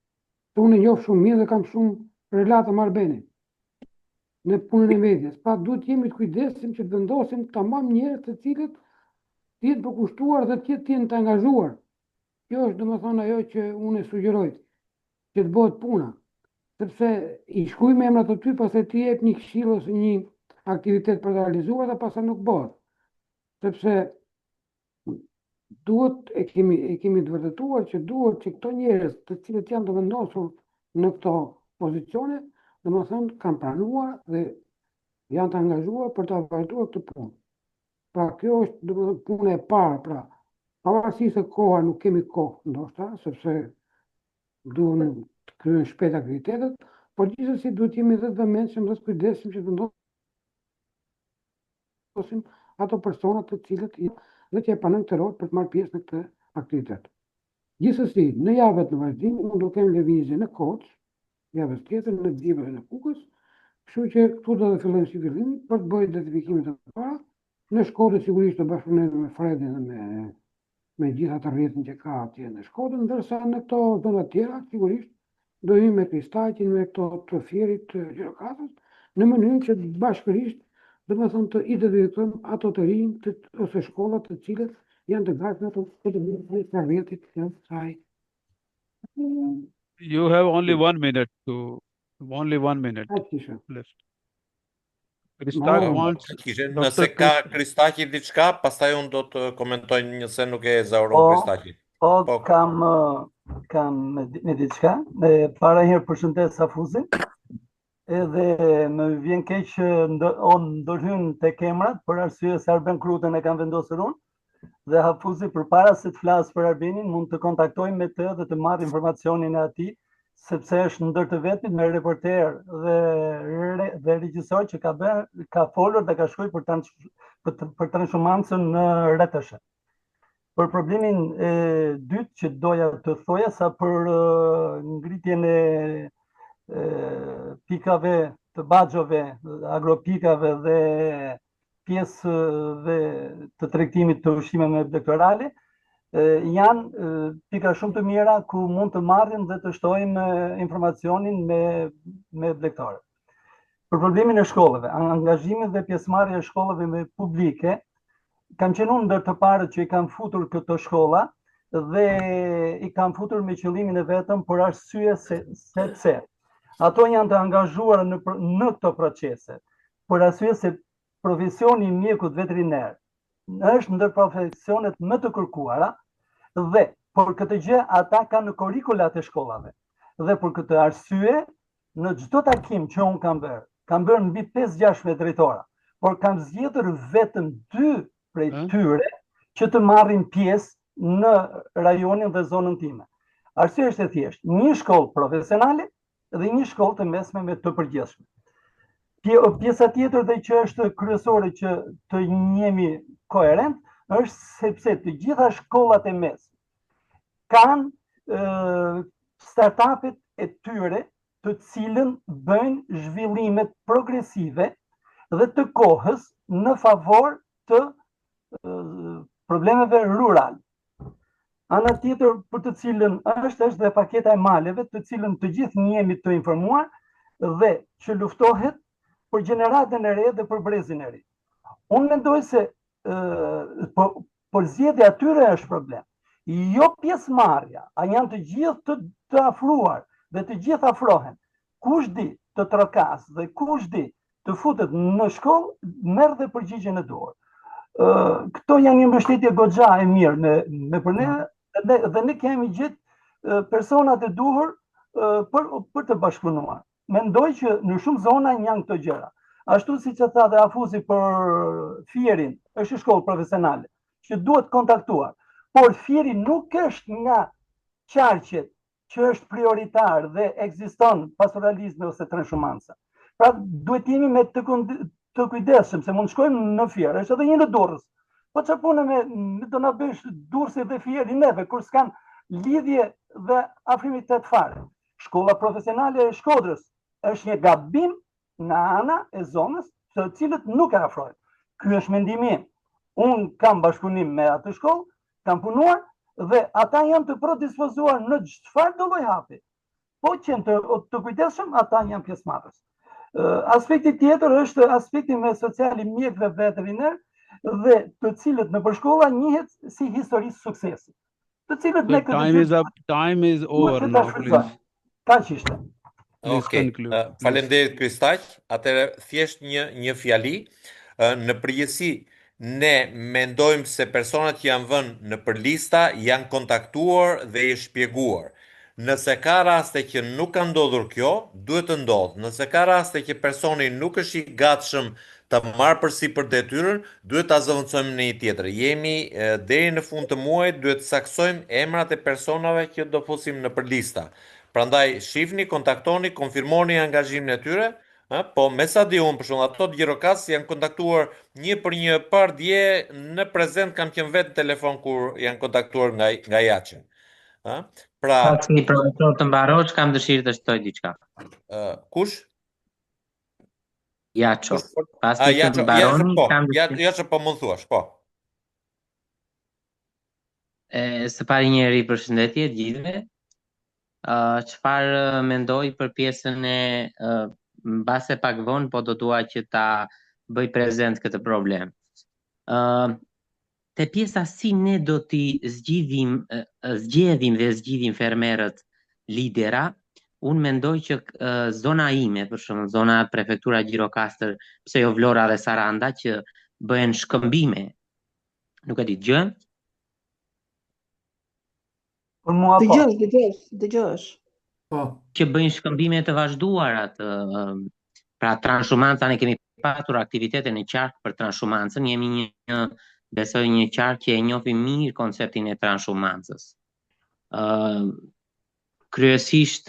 Unë e njoh shumë mirë dhe kam shumë relata me Arbenin në punën e medias. Pa duhet jemi të kujdesim që të vendosim tamam njerëz të cilët të jenë përkushtuar dhe të jenë të angazhuar. Kjo është domethënë ajo që unë e sugjeroj, që të bëhet puna. Sepse i shkruajmë emrat aty, pastaj ti jep një këshill ose një aktivitet për të realizuar dhe pastaj nuk bëhet. Sepse duhet e kemi të vërtetuar që duhet që këto njerëz të cilët janë të vendosur në këto pozicione, domethënë kanë pranuar dhe janë të angazhuar për të vazhduar këtë punë. Pra kjo është domethënë puna e parë, pra pavarësisht se koha nuk kemi kohë ndoshta, sepse duhen të kryejnë shpejt aktivitetet, por gjithsesi duhet jemi dhe të vëmendshëm dhe të kujdesim që të vendosim ato persona të cilët dhe që e pranojnë këtë rol për të marrë pjesë në këtë aktivitet. Gjithsesi, në javët në vazhdim, unë do të kem lëvizje në Kocë, javës tjetër në Dibër dhe në Kukës, kështu që këtu do të fillojmë si fillim për të bërë identifikimet e para. Në Shkodër sigurisht të bashkëpunojmë me Fredin dhe me gjitha të rrjetin që ka atje në Shkodër, ndërsa në këto zona tjera sigurisht do hyjmë me Kristaqin, me këto të Fierit, të Gjirokastës, në mënyrë që bashkërisht domethënë të identifikojmë ato të rinj ose shkollat të cilët janë të gatshme për të bërë të rrjetit të saj. You have only 1 minute left. Kristaq wants... Nëse ka Kristaqi diçka, pastaj unë do të komentoj nëse nuk e zauroj Kristaqi. Po, kam me diçka. Para herë përshëndes Safuzin. Edhe më vjen keq që ndërhyn tek emrat, për arsye se Arben Krutën e kam vendosur unë. Dhe Hafuzi, përpara se të flas për Arbenin, mund të kontaktoj me të dhe të marr informacionin e atij, sepse është ndër të vetmit me reporter dhe regjisor që ka folur dhe ka shkruar për transhumancën në RTS. Për problemin e dytë që doja të thoja sa për ngritjen e pikave të baxhove, agropikave dhe pjesë dhe të tregtimit të ushqimeve doktorale, janë pika shumë të mira ku mund të marrim dhe të shtojmë informacionin me lektorët. Për problemin e shkollave, angazhimit dhe pjesëmarrja e shkollave me publike, kam qenë unë ndër të parët që i kam futur këto shkolla dhe i kam futur me qëllimin e vetëm për arsye sepse ato janë të angazhuara në këto procese, për arsye se profesioni i mjekut veteriner është ndër profesionet më të kërkuara dhe për këtë gjë ata kanë në kurrikulat e shkollave. Dhe për këtë arsye, në çdo takim që unë kam bërë mbi 5-6 me drejtora, por kam zgjedhur vetëm 2 prej tyre që të marrin pjesë në rajonin dhe zonën time. Arsye është e thjeshtë, një shkollë profesionale dhe një shkollë të mesme me të përgjithshme. Pjesa tjetër dhe që është kryesore që të jemi koherent është sepse të gjitha shkollat e mesme kanë startupet e tyre të cilën bëjnë zhvillimet progresive dhe të kohës në favor të problemeve rural. Ana tjetër për të cilën është dhe paketa e maleve, të cilën të gjithë jemi të informuar dhe që luftohet për gjeneratën e re dhe për brezin e ri. Unë mendoj se për zgjedhja atyre është problem. Jo pjesëmarrja, a janë të gjithë të afruar dhe të gjithë afrohen. Kush di të trokas dhe kush di të futet në shkollë, merr dhe përgjigjen e duhur. Këto janë një mbështetje goxha e mirë me për ne dhe ne kemi gjetë personat e duhur për të bashkëpunuar. Mendoj që në shumë zona janë këto gjëra. Ashtu siç e tha dhe Afuzi për Fierin, është shkollë profesionale që duhet kontaktuar. Por Fieri nuk është nga qarqet që është prioritar dhe ekziston pastoralizmi ose transhumanca. Pra duhet jemi me të kujdesshëm se mund shkojmë në Fier, është edhe një në Durrës. Po çfarë punë me do na bësh Durrësi dhe Fieri neve kur s'kan lidhje dhe afrimitet fare. Shkolla profesionale e Shkodrës është një gabim nga ana e zonës të cilët nuk e afrojnë. Ky është mendimi im. Unë kam bashkëpunim me atë shkollë, kam punuar dhe ata janë të predispozuar në çfarë do lloj hapi. Po që të kujdesshëm, ata janë pjesëmarrës. Aspekti tjetër është aspekti me sociali mjekëve veteriner dhe të cilët në përshkolla njihet si histori suksesi. Të cilët ne time is over now, please. Kaq ishte. Okej. Faleminderit Kristaq. Atëherë thjesht një fjali në përgjithësi ne mendojmë se personat që janë vënë në përlista janë kontaktuar dhe i shpjeguar. Nëse ka raste që nuk ka ndodhur kjo, duhet të ndodhë. Nëse ka raste që personi nuk është i gatshëm të marrë përsipër detyrën, duhet ta zëvendësojmë në një tjetër. Jemi deri në fund të muajit, duhet të saksojmë emrat e personave që do fusim në përlista. Prandaj shifni, kontaktoni, konfirmoni angazhimin e tyre. Po me sa di unë, për shembull, ato Girokas janë kontaktuar një për një par dje në prezent, kam qenë vetë në telefon kur janë kontaktuar nga Jaçi. Pra, si profesor të mbarosh, kam dëshirë të shtoj diçka. Kush? Jaço. Pasi që të mbaroni, kam dëshirë. Jaço po mund thuash, po. Së pari njëri përshëndetje gjithëve. Çfarë mendoj për pjesën e mbase pak vonë, po do dua që ta bëj prezent këtë problem. Te pjesa si ne do t'i zgjedhim dhe zgjidhim fermerët lidera, unë mendoj që zona ime, për shembull, zona prefektura Gjirokastër, pse jo Vlora dhe Saranda, që bëhen shkëmbime. Nuk e di, dëgjojmë? Për mua po. Dëgjosh. Po. Që bëjnë shkëmbime të vazhduara pra transhumanca, ne kemi patur aktivitete në qark për transhumancën, jemi besoj një qark që e njohim mirë konceptin e transhumancës. Kryesisht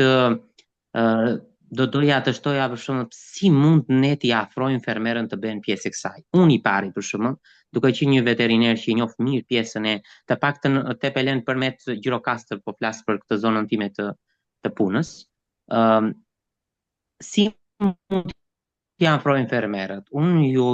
do doja të shtoja për shembull si mund ne t'i afrojmë fermerën të bëhen pjesë e kësaj. Unë i pari për shembull, duke qenë një veteriner që i njoh mirë pjesën e të paktën tepelen përmet Gjirokastër, po flas për këtë zonën time të punës. Si mund t'i afrojmë fermerët? Unë ju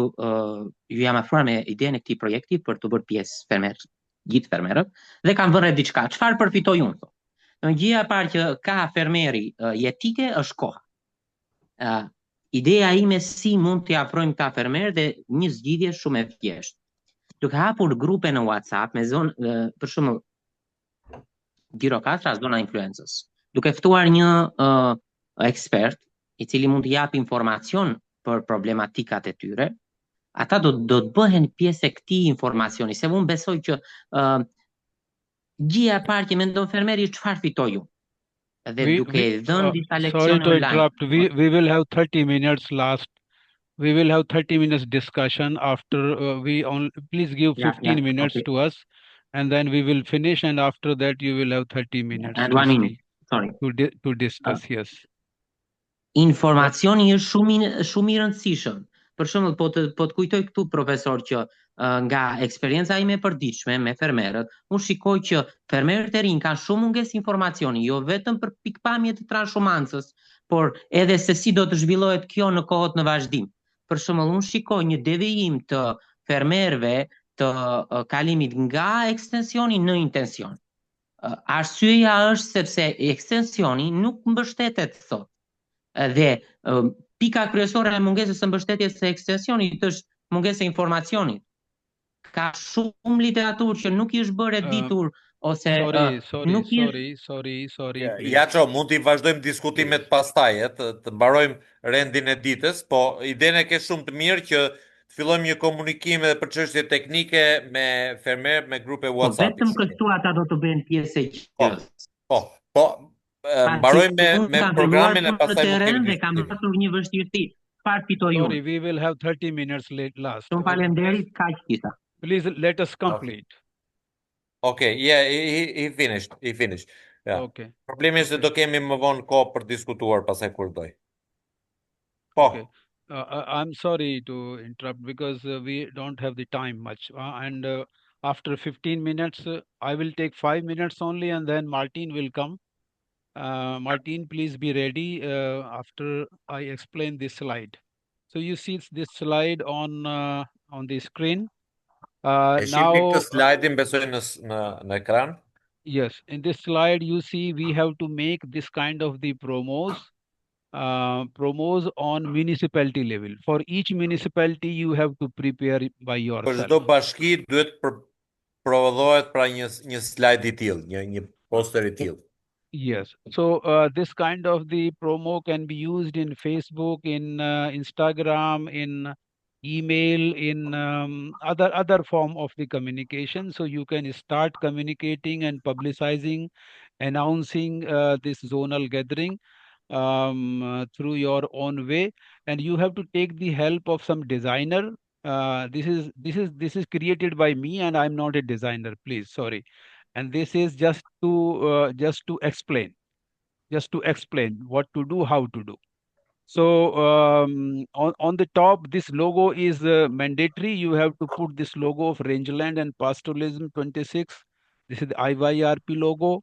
jam afruar me idenë e këtij projekti për të bërë pjesë fermerë gjithë fermerët, dhe kanë vënë diçka. Çfarë përfitoj unë? Thotë. Në gjëja e parë që ka fermeri jetike është koha. Ideja ime si mund t'i afrojmë këta fermerë dhe një zgjidhje shumë e thjeshtë. Duke hapur grupe në WhatsApp me zonë, për shembull, Girokastra, zona influencës, duke ftuar një ekspert i cili mund të japë informacion për problematikat e tyre, ata do të bëhen pjesë e këtij informacioni, se unë besoj që gjëja e parë që mendon fermeri është çfarë fitoj unë. Dhe duke dhënë disa leksione online. Sorry to interrupt. We will have 30 minutes last. We will have 30 minutes discussion after please give 15 minutes to us, and then we will finish, and after that you will have 30 minutes. And 1 minute. Sorry. To discuss, yes. Informacioni është shumë i rëndësishëm. Për shembull, po të kujtoj këtu profesor që nga eksperienca ime e përditshme me fermerët, unë shikoj që fermerët e rinj kanë shumë mungesë informacioni, jo vetëm për pikpamje të transhumancës, por edhe se si do të zhvillohet kjo në kohët në vazhdim. Për shembull, unë shikoj një devijim të fermerëve të kalimit nga ekstensioni në intension. Arsyeja është sepse ekstensioni nuk mbështetet sot. Dhe pika kryesore e mungesës së mbështetjes së ekstensionit është mungesa e informacionit. Ka shumë literaturë që nuk i është bërë e ditur ose Sorry. Jaço, mund t'i vazhdojmë diskutimet pastaj, të mbarojmë rendin e ditës, po idenë e ke shumë të mirë që të fillojmë një komunikim edhe për çështje teknike me fermerë, me grupe WhatsApp. Vetëm këtu ata do të bëhen pjesë e gjës. Po, mbarojmë me programin e pastaj mund kemi diskutim. Kam pasur një vështirësi. Çfarë fitoj unë? Sorry, we will have 30 minutes last. Shumë faleminderit, kaq kisha. Please let us complete. Okay, yeah, he finished. Yeah. Okay. Problemi është se do kemi më vonë kohë për diskutuar pastaj kur doj. Okay. I'm sorry to interrupt because we don't have the time much. And after 15 minutes, I will take 5 minutes only, and then Martin will come. Martin, please be ready after I explain this slide. So you see this slide on the screen. Now, the slide në ekran? Yes, in this slide you see we have to make this kind of the promos on municipality level. For each municipality you have to prepare by yourself. Për çdo bashki duhet prodhohet pra një slide I tillë, një poster I tillë. Yes, so this kind of the promo can be used in Facebook, in Instagram, in email, in other form of the communication. So you can start communicating and publicizing, announcing this zonal gathering through your own way, and you have to take the help of some designer. This is created by me, and I'm not a designer, please, sorry. And this is just to explain what to do, how to do. So on the top, this logo is mandatory. You have to put this logo of Rangeland and Pastoralism 26. This is the IYRP logo.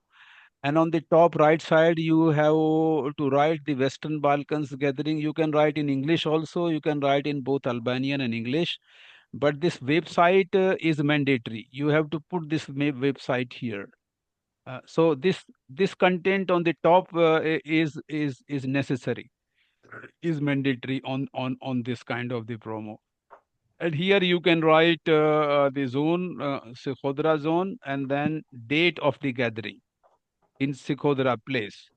And on the top right side, you have to write the Western Balkans gathering. You can write in English also. You can write in both Albanian and English. But this website is mandatory. You have to put this website here. So this content on the top is necessary, is mandatory on this kind of the promo. And here you can write the zone, Sikhodra zone, and then date of the gathering in Sikhodra place.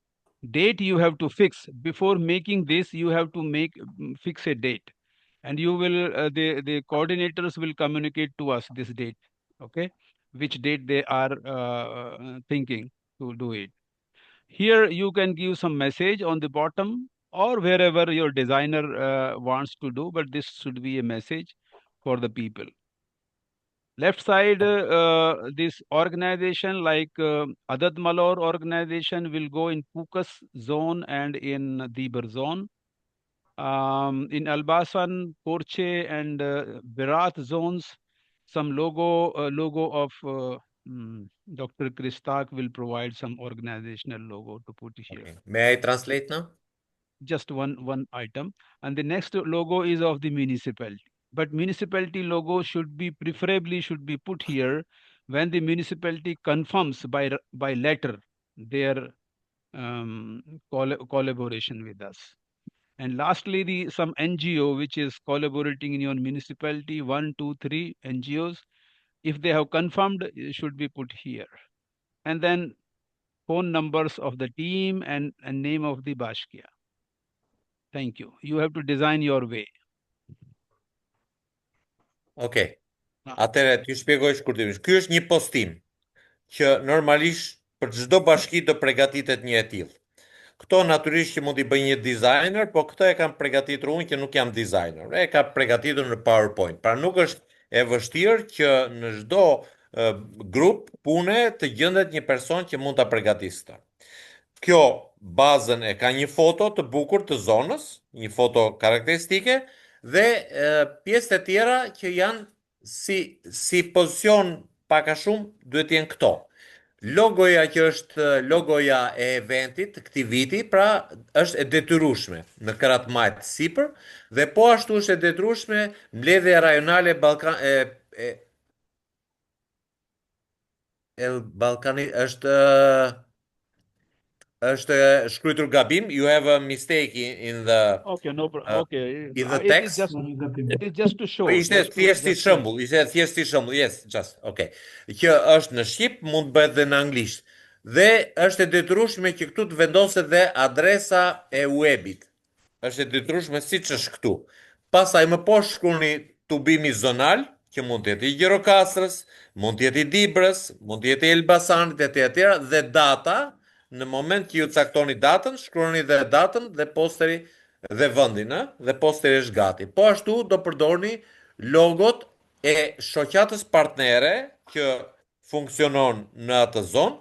Date you have to fix. Before making this, you have to fix a date. And you will, the coordinators will communicate to us this date, okay? Which date they are thinking to do it. Here you can give some message on the bottom or wherever your designer wants to do, but this should be a message for the people. Left side, this organization like Adad Malor organization will go in Pukas zone and in Dibar zone. In Albasan, Porche and Berat zones, some logo of Dr. Kristak will provide some organizational logo to put here. Okay. May I translate now? Just one item. And the next logo is of the municipality. But municipality logo preferably should be put here when the municipality confirms by letter their collaboration with us. And lastly, some NGO which is collaborating in your municipality, 1, 2, 3 NGOs, if they have confirmed, it should be put here. And then phone numbers of the team and name of the Bashkia. Thank you. You have to design your way. Okay. Atëre, t'ju shpjegoj shkurtimisht. Ky është një postim që normalisht për çdo bashki do përgatitet një e tillë. Këto natyrisht që mund t'i bëj një designer, po këto e kam përgatitur unë që nuk jam designer. E ka përgatitur në PowerPoint. Pra nuk është e vështirë që në çdo grup pune të gjendet një person që mund ta përgatisë. Kjo bazën e ka një foto të bukur të zonës, një foto karakteristike dhe pjesët e tjera që janë si pozicion pak a shumë duhet të jenë këto. Logoja që është logoja e eventit të këtij viti, pra është e detyrueshme në Krahat Majt sipër dhe po ashtu është e detyrueshme mbledhja rajonale Ballkani është shkruar gabim. You have a mistake in the Okay, no problem. Okay, in the text. It is just to show. Ishte thjesht si shembull, yes, just, okay. Që është në shqip, mund bëhet dhe në anglisht. Dhe është e detyrueshme që këtu të vendoset dhe adresa e webit. Është e detyrueshme siç është këtu. Pastaj më poshtë shkruani tubimi zonal, që mund të jetë i Gjirokastrës, mund të jetë i Dibrës, mund të jetë i Elbasanit etj. Dhe data, në moment që ju caktoni datën, shkruani dhe datën dhe posteri dhe vendin, dhe posteri është gati. Po ashtu do përdorni logot e shoqatës partnere që funksionon në atë zonë,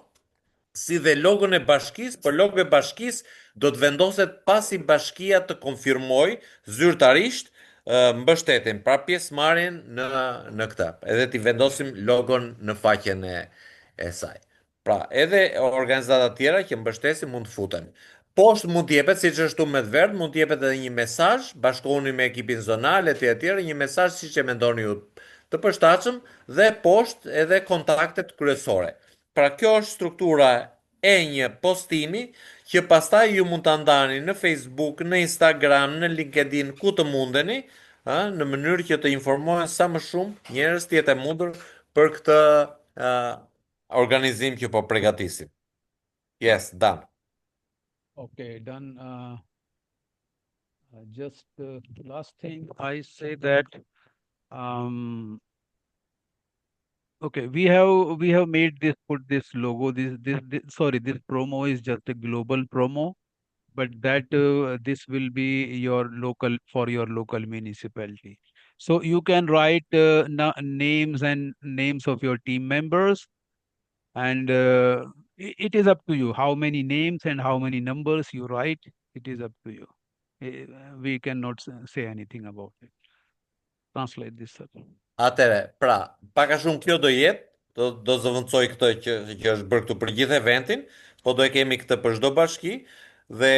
si dhe logon e bashkisë, për logo e bashkisë do të vendoset pasi bashkia të konfirmoj zyrtarisht mbështetjen, pra pjesëmarrjen në këtë. Edhe t'i vendosim logon në faqen e saj. Pra, edhe organizata tjera që mbështesin mund të futen. Poshtë mund t'jepet, siç është me të verdh, mund t'jepet edhe një mesazh, bashkohuni me ekipin zonal etj. Një mesazh siç e mendoni ju të përshtatshëm dhe poshtë edhe kontaktet kryesore. Pra kjo është struktura e një postimi që pastaj ju mund ta ndani në Facebook, në Instagram, në LinkedIn, ku të mundeni, në mënyrë që të informohen sa më shumë njerëz të jetë mundur për këtë organizim që po përgatisim. Yes, done. Okay, done. Just last thing, I say that okay, we have made put this logo. This promo is just a global promo, but that this will be for your local municipality. So you can write names of your team members, and it is up to you how many names and how many numbers you write. It is up to you. We cannot say anything about it. Translate this, sir. Atëre, pra, pak a shumë kjo do jetë, do zëvendësoj këtë që është bërë këtu për gjithë eventin, po do e kemi këtë për çdo bashki dhe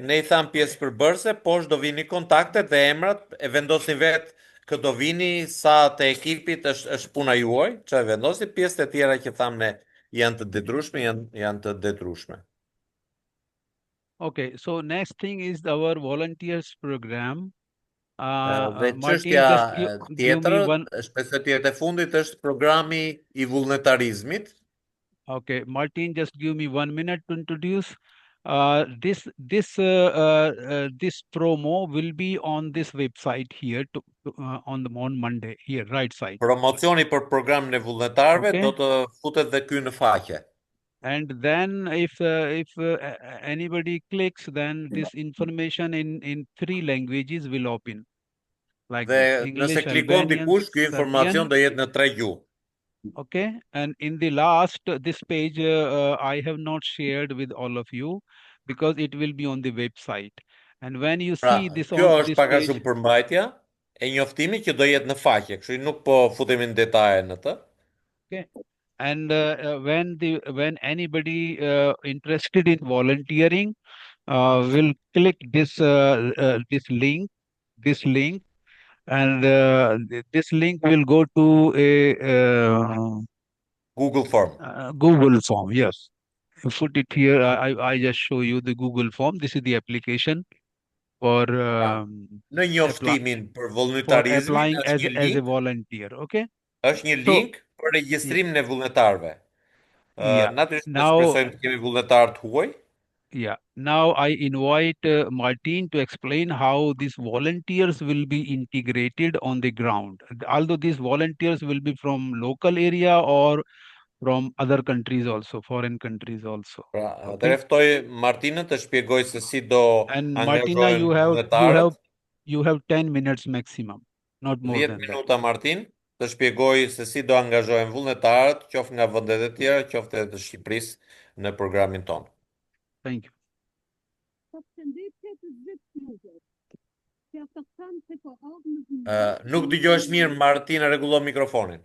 ne i tham pjesë përbërëse, poshtë do vini kontaktet dhe emrat, e vendosin vetë kë do vini, sa të ekipit është puna juaj, që e vendosin, pjesët e tjera që thamë ne janë të detrueshme, janë të detrueshme. Okay, so next thing is our volunteers program. Dhe çështja tjetër, shpesëtjet e fundit është programi I vullnetarizmit. Okay, Martin, just give me 1 minute to introduce. This promo will be on this website here on Monday here, right side. Promocioni për programin e vullnetarëve do të futet dhe ky në faqe. And then if anybody clicks, then this information in 3 languages will open. Like English, nëse klikon dikush, ky informacion do jetë në 3 gjuhë. Okay, and in the last, this page I have not shared with all of you because it will be on the website. And when you see this on this page... Kjo është pak a shumë përmbajtja e njoftimit që do jetë në faqe, kështu nuk po futemi në detaje në të. Okay. And when anybody interested in volunteering will click this link, and this link will go to Google Form. Google Form, yes. You put it here. I just show you the Google Form. This is the application for Në njoftimin për vullnetarizmin applying është një as a link, volunteer. Okay. është një link për regjistrimin e vullnetarëve. Yeah. Natyrisht ne Now, shpresojmë të kemi vullnetar të huaj. yeah. Now I invite Martin to explain how these volunteers will be integrated on the ground. Although these volunteers will be from local area or from other countries also, foreign countries also. Pra, Okay. dhe ftoj Martinën të shpjegoj se si do And Martina, angazhohen you have 10 minutes maximum, not more 10 than that. minuta Martin të shpjegoj se si do angazhohen vullnetarët, qoftë nga vendet e tjera, qoftë edhe të Shqipërisë në programin tonë. Thank you. Nuk dëgjohesh mirë Martina, rregullo mikrofonin.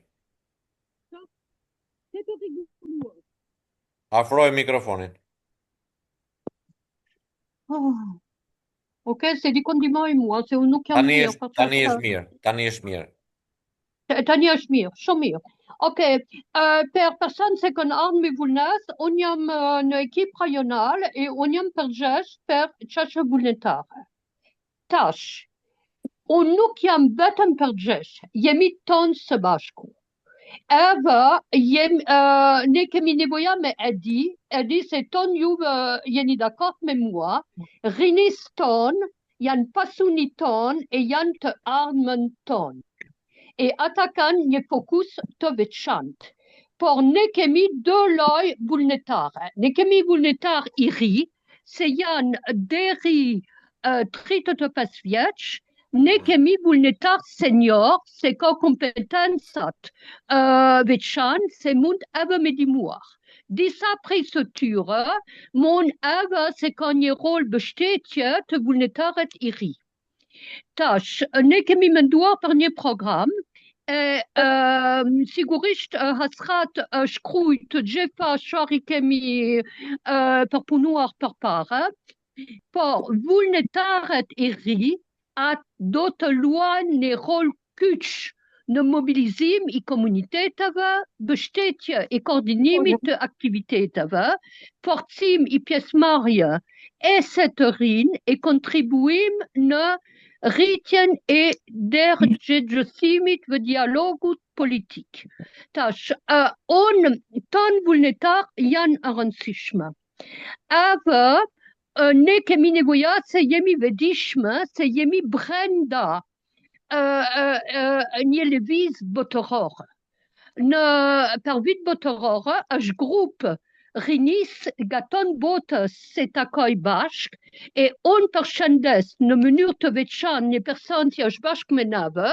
Afroj mikrofonin. Ok, se di këndimoj mua, se unë nuk jam mirë. Tani është mirë. Tani është mirë, shumë mirë. Ok, per personë se kanë ardhur me vullnes, unë jam në ekip rajonal e unë jam përgjegjës për çështje vullnetare. Tash, unë nuk jam vetëm përgjegjës, jemi tonë së bashku. Ne kemi nevoja me Edi se tonë ju jeni dakord me mua, rinis tonë janë pasunit tonë e janë të ardhmen tonë. E ata kanë një fokus të veçantë. Por ne kemi dy lloj vullnetare. Ne kemi vullnetar i ri, se janë deri 35 vjeç. Ne kemi vullnetar senior, se ka kompetensat veçantë, se mund edhe me ndihmuar. Disa prej së tyre mund edhe se ka një rol mbështetje të vullnetarit i ri. Tash, ne kemi menduar për një program, sigurisht hasrat shkruaj të gjitha çfarë kemi përpunuar përpara, por vullnetarit i ri do të luajnë një rol kyç në mobilizim i komuniteteve, mbështetje e koordinimit të aktiviteteve, forcim i pjesëmarrje e së të rinë e kontribuim në rritjen e ndërgjegjësimit dhe dialogut politik. Tash, tonë vullnetar janë e rëndësishme. Edhe ne kemi nevoja se jemi vedishme, se jemi brenda një lëviz botërore. Per vit botërore është grup rinis nga tonë botës se takoj bashk e unë përshëndes në mënyrë të veçantë një person që është bashkë me neve,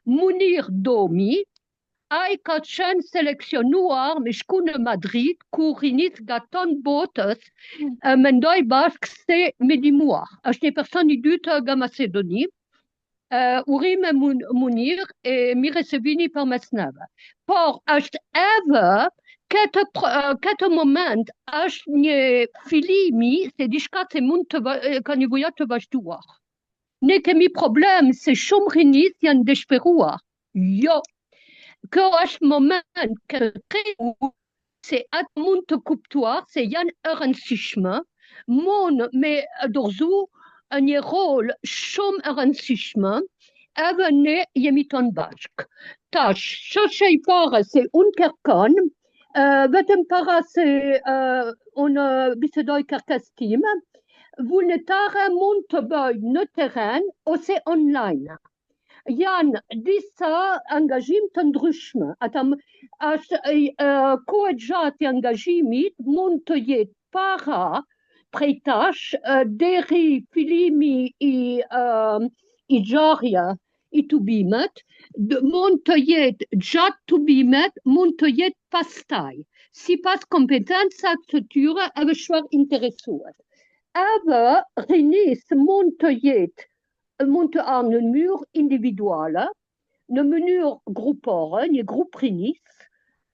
Munir Domi, ai ka qenë seleksionuar me shku në Madrid, ku rinis nga tonë botës mendoj bashkë se me ndihmuar. Është një person i dytë nga Macedoni. Urim e Munir e mi recevini për mes neve. Por është edhe këtë moment është një filimi se diçka se mund ka nevoja të vazhduar. Ne kemi problem se shumë rinis janë dëshpëruar. Jo. Kjo është moment që kreu se atë mund të kuptuar se janë e rëndësishme, mund me dorëzu një rol shumë e rëndësishme, edhe ne jemi tonë bashkë. Tash, çështja e parë se unë kërkon, vetëm para se unë bisedoj kërkes time, vullnetare mund të bëjnë në terren ose online. Janë disa angazhim të ndryshme. Kohë gjatë e angazhimit mund të jetë para prej tash deri fillimi i gjarja i tubimet, mund të jetë gjatë tubimet, mund të jetë pastaj, sipas kompetencat të tyre edhe çfarë interesuar. Edhe rinis mund të ardhë në mënyrë individuale, në mënyrë grupore, një grup rinis,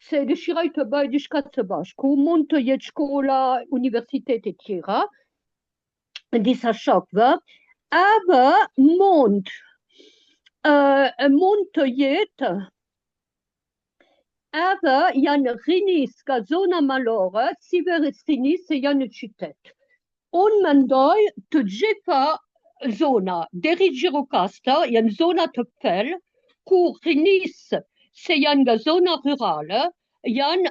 se dëshiroj të bëj diçka të bashku, mund të jetë shkolla, universitet e tjera, disa shokëve, edhe mund të jetë edhe janë rinis nga zona malore, si veris rinis se janë në qytet. Unë mendoj të gjitha zona, deri Gjirokastër, janë zona të fel, ku rinis se janë nga zona rurale, janë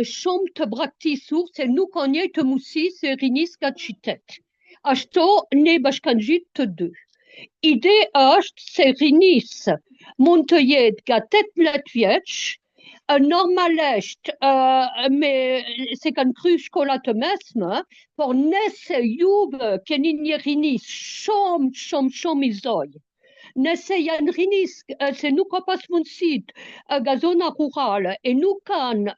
shumë të braktisur se nuk kanë një të musi se rinis nga qytet. Ashtu ne bashkangjit të dy. Ide është se rinis mund të jetë nga 18 vjeç, normalisht se kanë kry shkolla të mesme, por nëse juve keni një rinis shumë i zoj, nëse janë rinis se nuk ka pas mundësit nga zona rurale e nuk kanë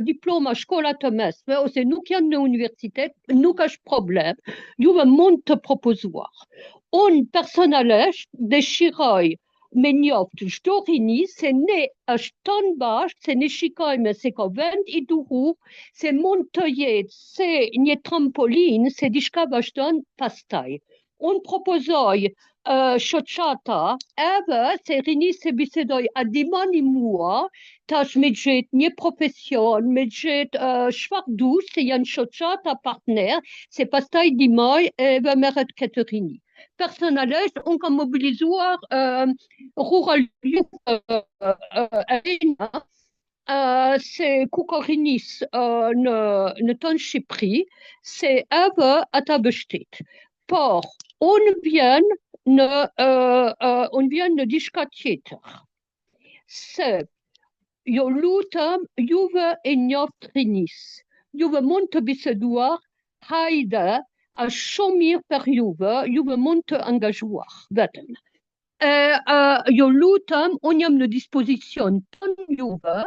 diploma shkolla të mesme ose nuk janë në universitet, nuk është problem, juve mund të propozuar. Unë personalisht dëshiroj me njoftë çdo rini se ne është tonë bashkë, se ne shikojme se ka vend i duhur, se mund të jetë se një trampolin, se diçka vazhdon pastaj. Unë propozoj shoqata edhe se rini se bisedoj a dimoni mua tash me gjetë një profesion, me gjetë çfarë du se janë shoqata partner, se pastaj dimoj edhe merret këtë rini. Personalisht, unë kam mobilizuar Rural Youth Arena se ku ka rinis në tonë Shqipëri, se edhe ata bështet. Por, unë vjen në diçka tjetër. Se jo lutem juve e njoft rinis. Juve mund të biseduar, hajde, është shumë mirë për juve mund të angazhuar vetëm. Jo lutem, unë jam në dispozicion të juve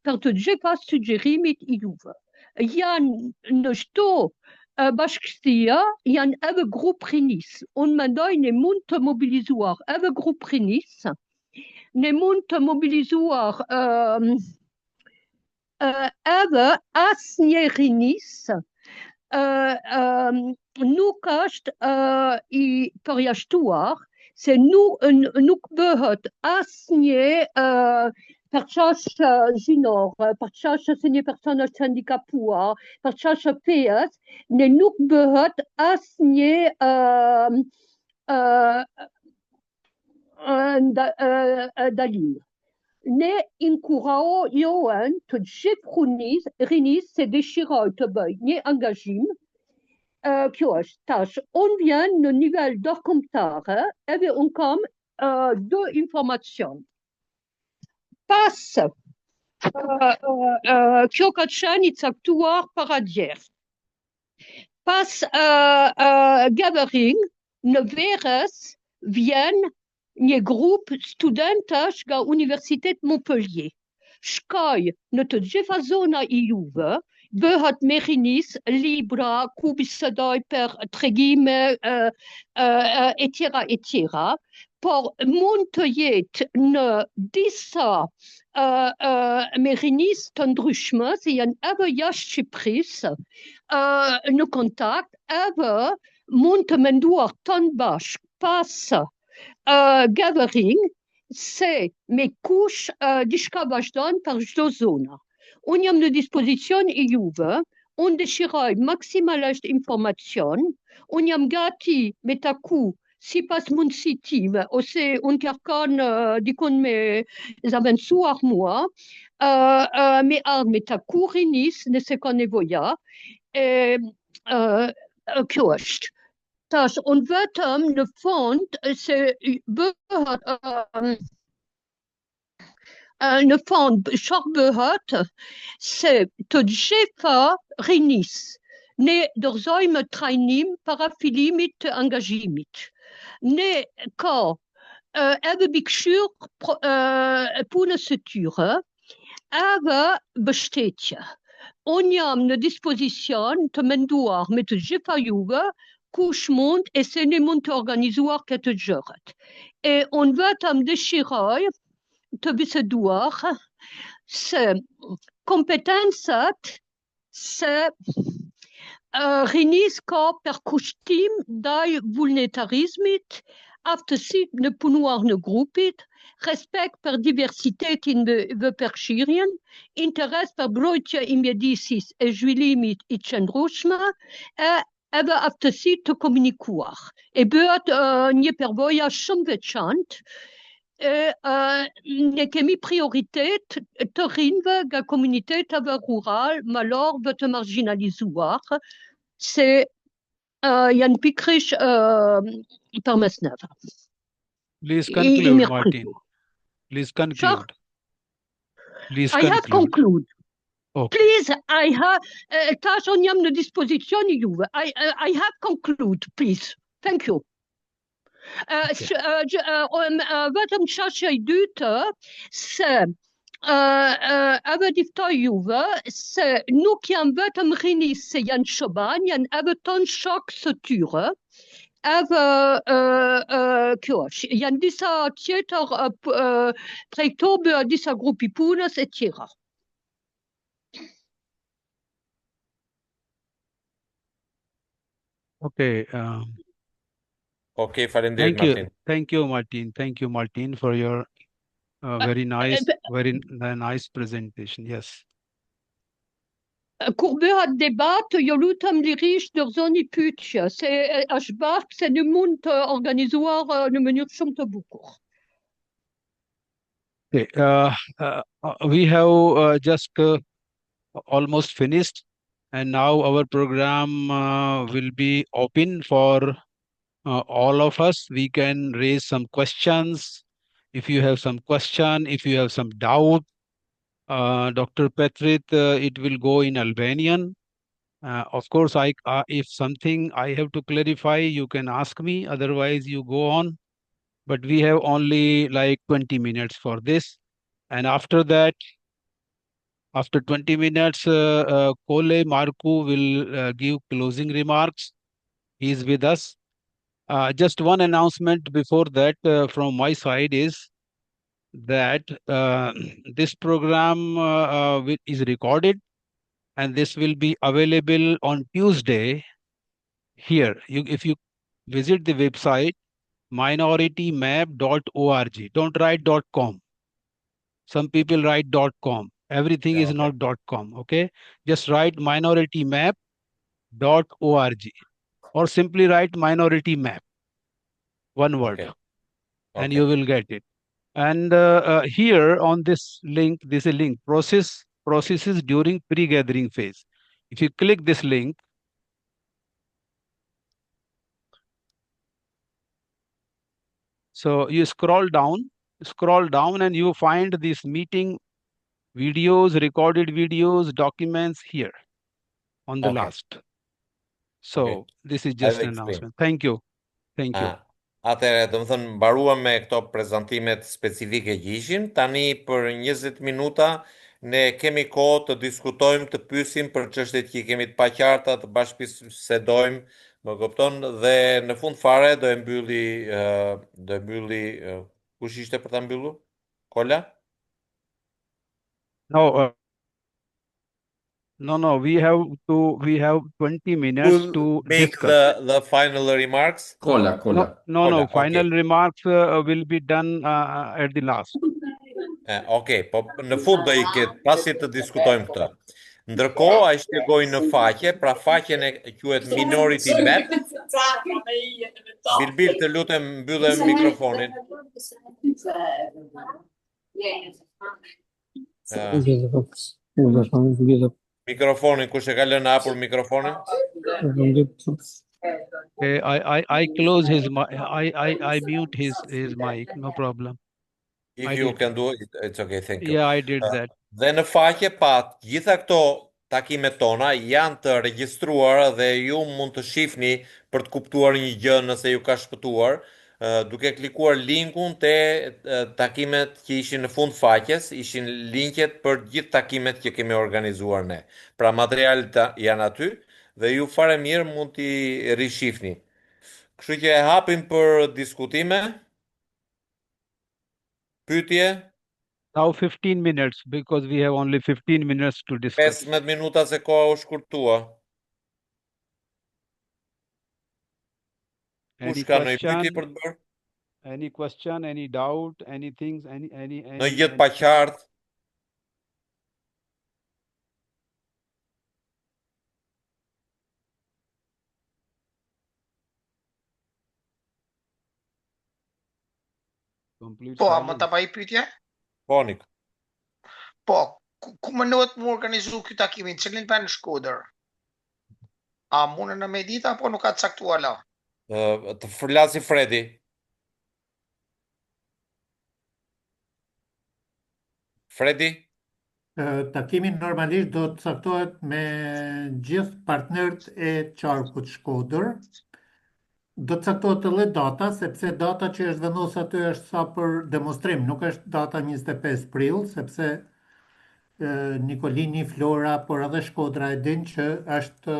për të gjitha sugjerimit i juve. Janë në çdo bashkësia, janë edhe grup rinis. Unë mendoj ne mund të mobilizuar edhe grup rinis, ne mund të mobilizuar edhe asnjë rinis, nuk është i përjashtuar, se nuk bëhet asnjë përçash gjinore, përçash se një person është handikapuar, përçash fejes, ne nuk bëhet asnjë dalim. Ne inkurajohen të gjithë rinis se dëshiroj të bëj një angazhim. Kjo është tash. Unë vjen në nivel ndërkombëtar edhe unë kam dy informacion. Pas kjo ka qenë i caktuar para djerë. Pas gathering në verës vjen një grup studentash nga Universitet Montpellier. Shkoj në të gjitha zona i juve, bëhet me rinis, libra, ku bisedoj për tregime, etjera, por mund të jetë në disa me rinis të ndryshme, se janë edhe jashtë Shqipërisë, në kontakt, edhe mund të menduar tonë bashkë pas gathering, se me kush diçka vazhdon për çdo zona. Unë jam në dispozicion i juve, unë dëshiroj maksimalisht informacion, unë jam gati me taku si pas mundësi time, ose unë kërkon dikun me zavendësuar mua, me ardhë me taku rinis nëse ka nevoja, kjo është. Tash, unë vetëm në fond se bëhet në fond çfarë bëhet se të gjitha rinis ne dorëzojmë trajnim para fillimit të angazhimit. Ne ka edhe bikëshyr punës së tyre, edhe mbështetje. Unë jam në dispozicion të menduar me të gjitha juve kush mund e se ne mund të organizuar këtë gjërat. E unë vetëm dëshiroj të biseduar se kompetensat se Rinis ka për kushtim ndaj vullnetarizmit, aftësi në punuar në grupit, respekt për diversitetin dhe përfshirjen, interes për mbrojtja e mjedisis e zhvillimit i qëndrueshme, edhe aftësi të komunikuar. E bëhet një përvojë shumë veçantë. Ne kemi prioritet të rinjve nga komuniteteve rural, malor dhe të marginalizuar, se janë pikrish përmesneve. Please conclude, Martin. Please conclude. Please I have conclude. Okay. Please, I have, tash on jam në dispozicioni juve. I have conclude, please. Thank you. Vetëm çështja e dytë se edhe diftoj juve se nuk janë vetëm rinis se janë shoban, janë edhe ton shok së tyre. Edhe kjo është, janë disa tjetër prej këto disa grupi punës e tjera. Okay. Okay, faleminderit, Martin. Thank you, Martin. Thank you, Martin, for your very nice presentation. Yes. Kur bëhet debat, jo lutem lirisht dorëzoni pyetje, se është bashk se në mund të organizuar në mënyrë shumë të bukur. Okay. We have just almost finished, and now our program will be open for all of us. We can raise some questions. If you have some question, if you have some doubt, Dr. Petrit, it will go in Albanian. Of course, if something I have to clarify, you can ask me. Otherwise, you go on. But we have only like 20 minutes for this. And after that, after 20 minutes, Kole Marku will give closing remarks. He is with us. Just one announcement before that from my side is that this program is recorded, and this will be available on Tuesday here. If you visit the website minoritymap.org, don't write .com. Some people write .com. Everything is not .com. Okay, just write minoritymap.org, or simply write minority map, one word, and you will get it. And here on this link, this is a link, processes during pre-gathering phase. If you click this link, so you scroll down and you find this meeting videos, recorded videos, documents here on the last. So this is just an announcement. Thank you. Thank you. Atëherë, do të thënë, mbaruam me këto prezantimet specifike që ishin. Tani për 20 minuta ne kemi kohë të diskutojmë, të pyesim për çështjet që kemi të paqarta, të bashkëbisedojmë, më kupton, dhe në fund fare do e mbylli kush ishte për ta mbyllur? Kola? No, we have 20 minutes to make discuss. the final remarks. No, final remarks will be done at the last. Okay, po në fund do i ketë, pasi të diskutojmë këtë. Ndërkohë, ai shpjegoi në faqe, pra faqen e quhet Minority Map. Bilbil, të lutem mbyllem mikrofonin. Mikrofonin, kush e ka lënë hapur mikrofonin? Okay, I close his mic. I mute his mic. No problem. If you can do it, it's okay. Thank you. Yeah, I did that. Dhe në faqe gjitha këto takimet tona janë të regjistruara dhe ju mund të shihni për të kuptuar një gjë nëse ju ka shpëtuar, duke klikuar linkun te takimet që ishin në fund faqes, ishin linket për gjithë takimet që kemi organizuar ne. Pra materialet janë aty dhe ju fare mirë mund t'i rishihni. Kështu që e hapim për diskutime. Pyetje? Now 15 minutes, because we have only 15 minutes to discuss. 15 minuta se koha u shkurtua. Any Kush ka ndonjë pyetje question? për të bërë? Any question? Any doubt? Any things? Në gjë të paqartë? Complete Po, silence. më ta bëj pyetje? Po, Nik. Po, ku mënohet më organizu ky takimi, në cilin vend në Shkodër? A mundën në me ditë apo nuk ka të caktuar la? Të flasi Fredi. Fredi? Takimi normalisht do të caktohet me gjithë partnerët e qarkut Shkodër. Do të caktohet edhe data, sepse data që është vendosur aty është sa për demonstrim, nuk është data 25 prill, sepse Nikolini, Flora, por edhe Shkodra e din që është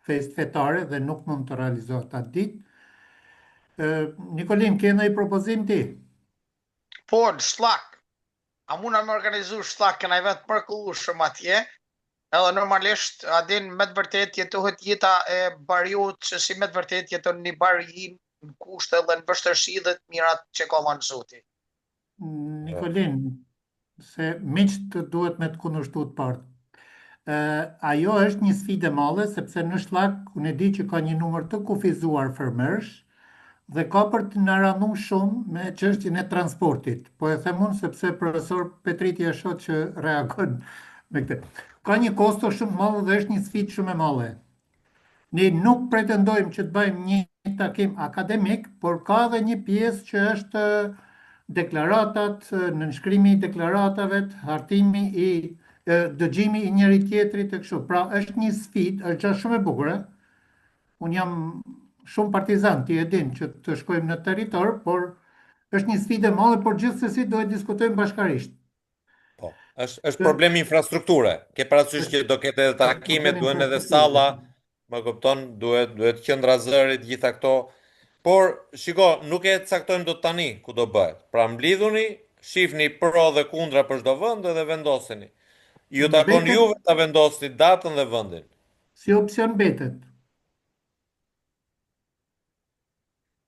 festë fetare dhe nuk mund të realizohet atë ditë. Nikolin, ke ndonjë propozim ti? Po, në Shlak. A muna me organizu Shlak, këna i vetë mrekullueshëm atje, edhe normalisht a din me të vërtet jetohet jeta e bariut që si me të vërtet jeton një bari në kushte dhe në vështërsi dhe të mirat që ka lanë Zoti. Nikolin, se miqt duhet me të kundërshtu të partë. Ajo është një sfidë e madhe, sepse në Shlak unë e di që ka një numër të kufizuar fermerësh dhe ka për të na ranu shumë me çështjen e transportit. Po e them unë sepse profesor Petriti e shoh që reagon me këtë. Ka një kosto shumë madhe dhe është një sfidë shumë e madhe. Ne nuk pretendojmë që të bëjmë një takim akademik, por ka edhe një pjesë që është deklaratat, nënshkrimi i deklaratave, hartimi i dëgjimi i njëri tjetrit e kështu. Pra është një sfidë, është gjë shumë e bukur. Unë jam shumë partizan, ti e din, që të shkojmë në territor, por është një sfidë e madhe, por gjithsesi duhet diskutojmë bashkarisht. Po, është problem infrastrukture. Ke parasysh që do ketë edhe takime, duhen edhe salla, më kupton, duhet qendra zërit, gjitha këto. Por, shiko, nuk e caktojmë dot tani ku do bëhet. Pra mblidhuni, shihni pro dhe kundra për çdo vend dhe vendoseni. Ju takon juve ta vendosni datën dhe vendin. Si opsion mbetet.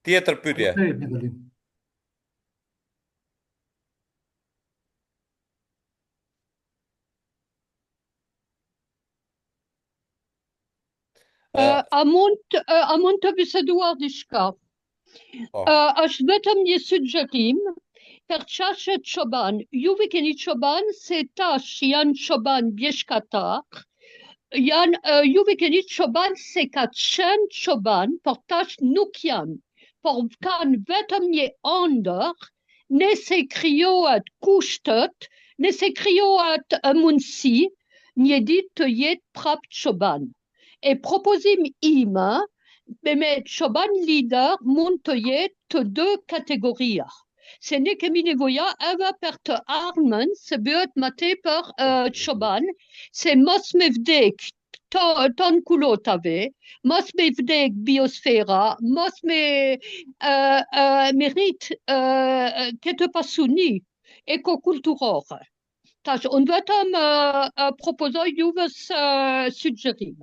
Tjetër pyetje. A mund të biseduar diçka? Është vetëm një sugjerim për çështjet çoban. Juve keni çoban se tash janë çoban bjeshkatar. Juve keni çoban se ka qenë çoban, por tash nuk janë. Por kanë vetëm një ëndër, nëse krijohet kushtet, nëse krijohet mundësi, një ditë të jetë prap çoban. E propozim ime me çoban lider mund të jetë të dy kategoria. Se ne kemi nevoja edhe për të ardhmen se bëhet më tepër çoban, se mos me vdek ton kulotave, mos me vdek biosfera, mos me rrit këtë pasuni ekokulturore. Tash, unë vetëm propozoj juve sugjerim.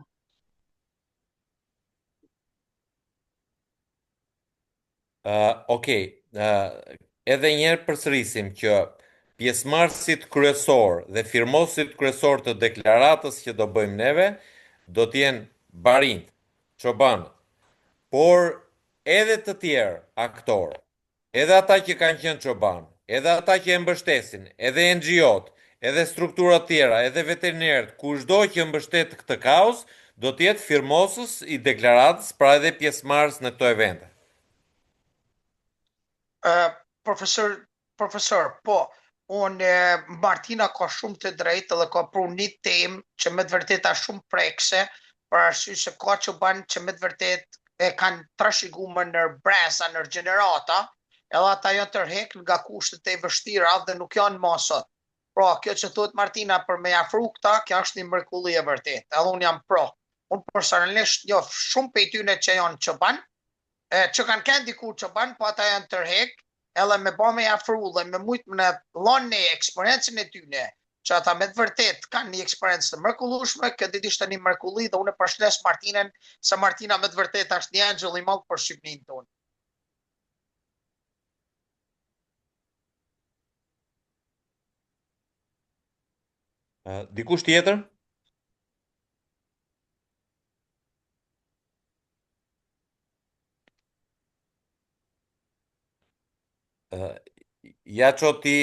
Edhe njerë përsërisim që pjesëmarrësit kryesor dhe firmosit kryesor të deklaratës që do bëjmë neve, do t'jenë barinj, çoban, por edhe të tjerë aktorë, edhe ata që kanë qenë çoban, edhe ata që e mbështesin, edhe NGO-t, edhe strukturat tjera, edhe veterinerët, kushdo që mbështet këtë kaos, do t'jetë firmosës i deklaratës, pra edhe pjesëmarrës në këto evente. Profesor, po, Martina ka shumë të drejtë dhe ka pru një temë që me të vërtet është shumë prekse, për arsye se ka çoban që me të vërtet e kanë trashëguar në breza, në gjenerata, edhe ata janë tërheq nga kushtet e vështira dhe nuk janë masat. Pra, kjo që thot Martina për me afru këta, kjo është një mrekulli e vërtet, edhe unë jam pro. Unë personalisht njoh shumë prej tyre që janë çoban, që kanë kënë diku çoban, po ata janë tërheq, edhe me ba me afru dhe me mujtë me lanë një eksperiencën e tyne, që ata me të vërtet kanë një eksperiencë të mrekullueshme, këtë ditë ishte një mrekulli dhe unë përshëndes Martinën, se Martina me të vërtet është një angjëll i madh për Shqipërinë tonë. Dikush tjetër? Ja që ti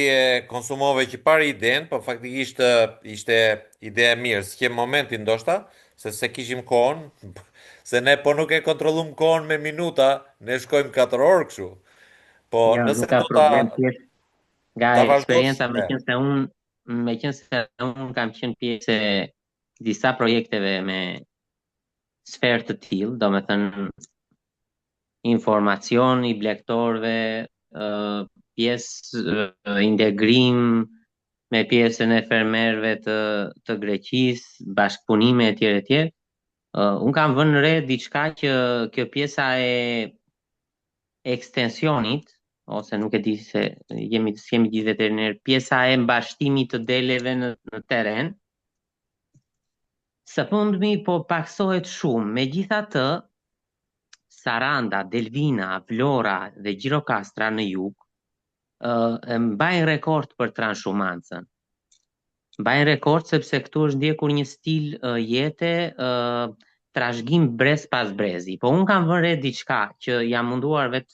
konsumove që pari iden, po faktikisht ishte ide e mirë, s'kem momentin ndoshta, se kishim kohën, se ne po nuk e kontrollum kohën me minuta, ne shkojmë 4 orë kështu. Po Ja, nëse nuk ka do problem tjetër. Nga ta eksperienca, vazhdosh, me qenë se unë kam qenë pjesë e disa projekteve me sferë të tillë, do me thënë informacion i blektorëve, pjesë integrim me pjesën e fermerëve të Greqisë, bashkëpunime etj etj. Unë kam vënë re diçka që kjo pjesa e ekstensionit, ose nuk e di se jemi gjithë veterinar, pjesa e mbashtimit të deleve në teren, së fundmi po paksohet shumë. Megjithatë, Saranda, Delvina, Vlora dhe Gjirokastra në jug mbajnë rekord për transhumancën. Mbajnë rekord sepse këtu është ndjekur një stil jete trashëgim brez pas brezi. Po unë kam vënë re diçka që jam munduar vetë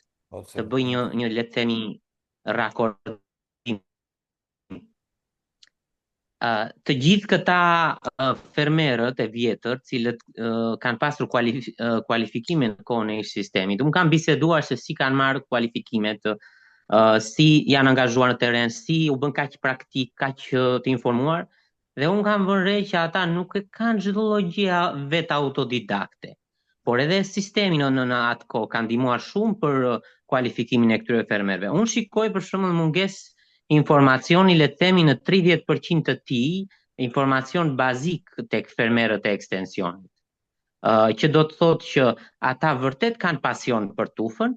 të bëj një le të themi rakordim. Të gjithë këta fermerët e vjetër, cilët kanë pasur kualifikime në kohën e sistemit, unë kam biseduar se si kanë marrë kualifikimet, si janë angazhuar në teren, si u bën kaq praktik, kaq të informuar, dhe unë kam vënë re që ata nuk e kanë çdo logjia vetë autodidakte, por edhe sistemi në atë kohë ka ndihmuar shumë për kualifikimin e këtyre fermerëve. Unë shikoj për shembull mungesë informacioni, le të themi në 30% të tij, informacion bazik tek fermerët e ekstensionit. Që do të thotë që ata vërtet kanë pasion për tufën,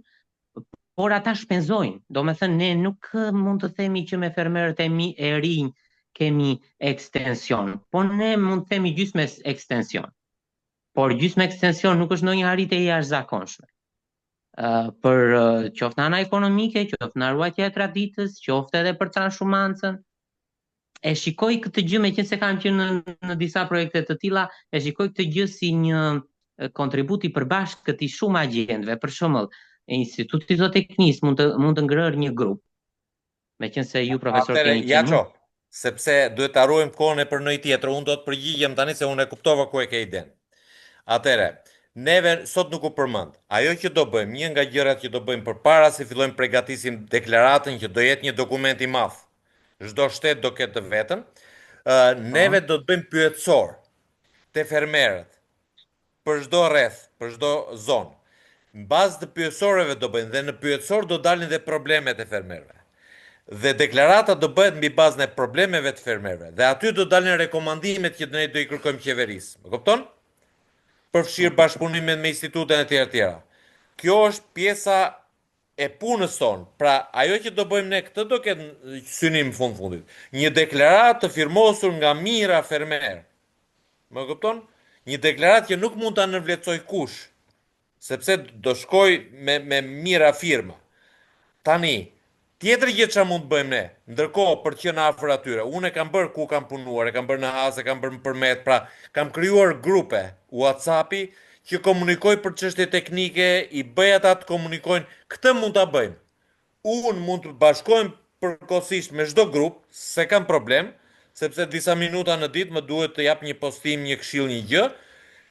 por ata shpenzojnë. Do me thënë, ne nuk mund të themi që me fermerët e rinj kemi ekstension, po ne mund të themi gjysmë ekstension. Por gjysmë ekstension nuk është ndonjë arritje e jashtëzakonshme. Për qoftë në ana ekonomike, qoftë në ruajtja e traditës, qoftë edhe për transhumancën. E shikoj këtë gjë, meqense kam qenë në disa projekte të tilla, e shikoj këtë gjë si një kontribut i përbashkët këtij shumë agjendëve. Për shembull, Instituti Zootehnikisë mund të ngrërë një grup, meqense ju profesor keni qenë. Sepse duhet ta ruajmë kohën e për një tjetër, unë do të përgjigjem tani se unë e kuptova ku e ke iden. Atëre, neve sot nuk u përmend. Ajo që do bëjmë, një nga gjërat që do bëjmë përpara se fillojmë përgatisim deklaratën që do jetë një dokument i madh. Çdo shtet do ketë të vetën. Neve do të bëjmë pyetësor te fermerët për çdo rreth, për çdo zonë. Në bazë të pyetësoreve do bëjnë dhe në pyetësor do dalin dhe problemet e fermerëve. Dhe deklarata do bëhet mbi bazën e problemeve të fermerëve. Dhe aty do dalin rekomandimet që ne do i kërkojmë qeverisë. Më kupton? Përfshirë bashkëpunimet me institutet e tjera. Kjo është pjesa e punës tonë. Pra, ajo që do bëjmë ne këtë do ketë synim fundit. Një deklaratë të firmosur nga mijëra fermerë. Më kupton? Një deklaratë që nuk mund ta nënvlerësoj kush, sepse do shkoj me mijëra firma. Tani, tjetër gjë që mund të bëjmë ne, ndërkohë për të qenë afër atyre, unë e kam bërë ku kam punuar, e kam bërë në Has, e kam bërë në Përmet, pra kam krijuar grupe WhatsApp-i që komunikoj për çështje teknike, i bëj ata të komunikojnë, këtë mund ta bëjmë. Unë mund të bashkohem përkohësisht me çdo grup, se kam problem, sepse disa minuta në ditë më duhet të jap një postim, një këshill, një gjë.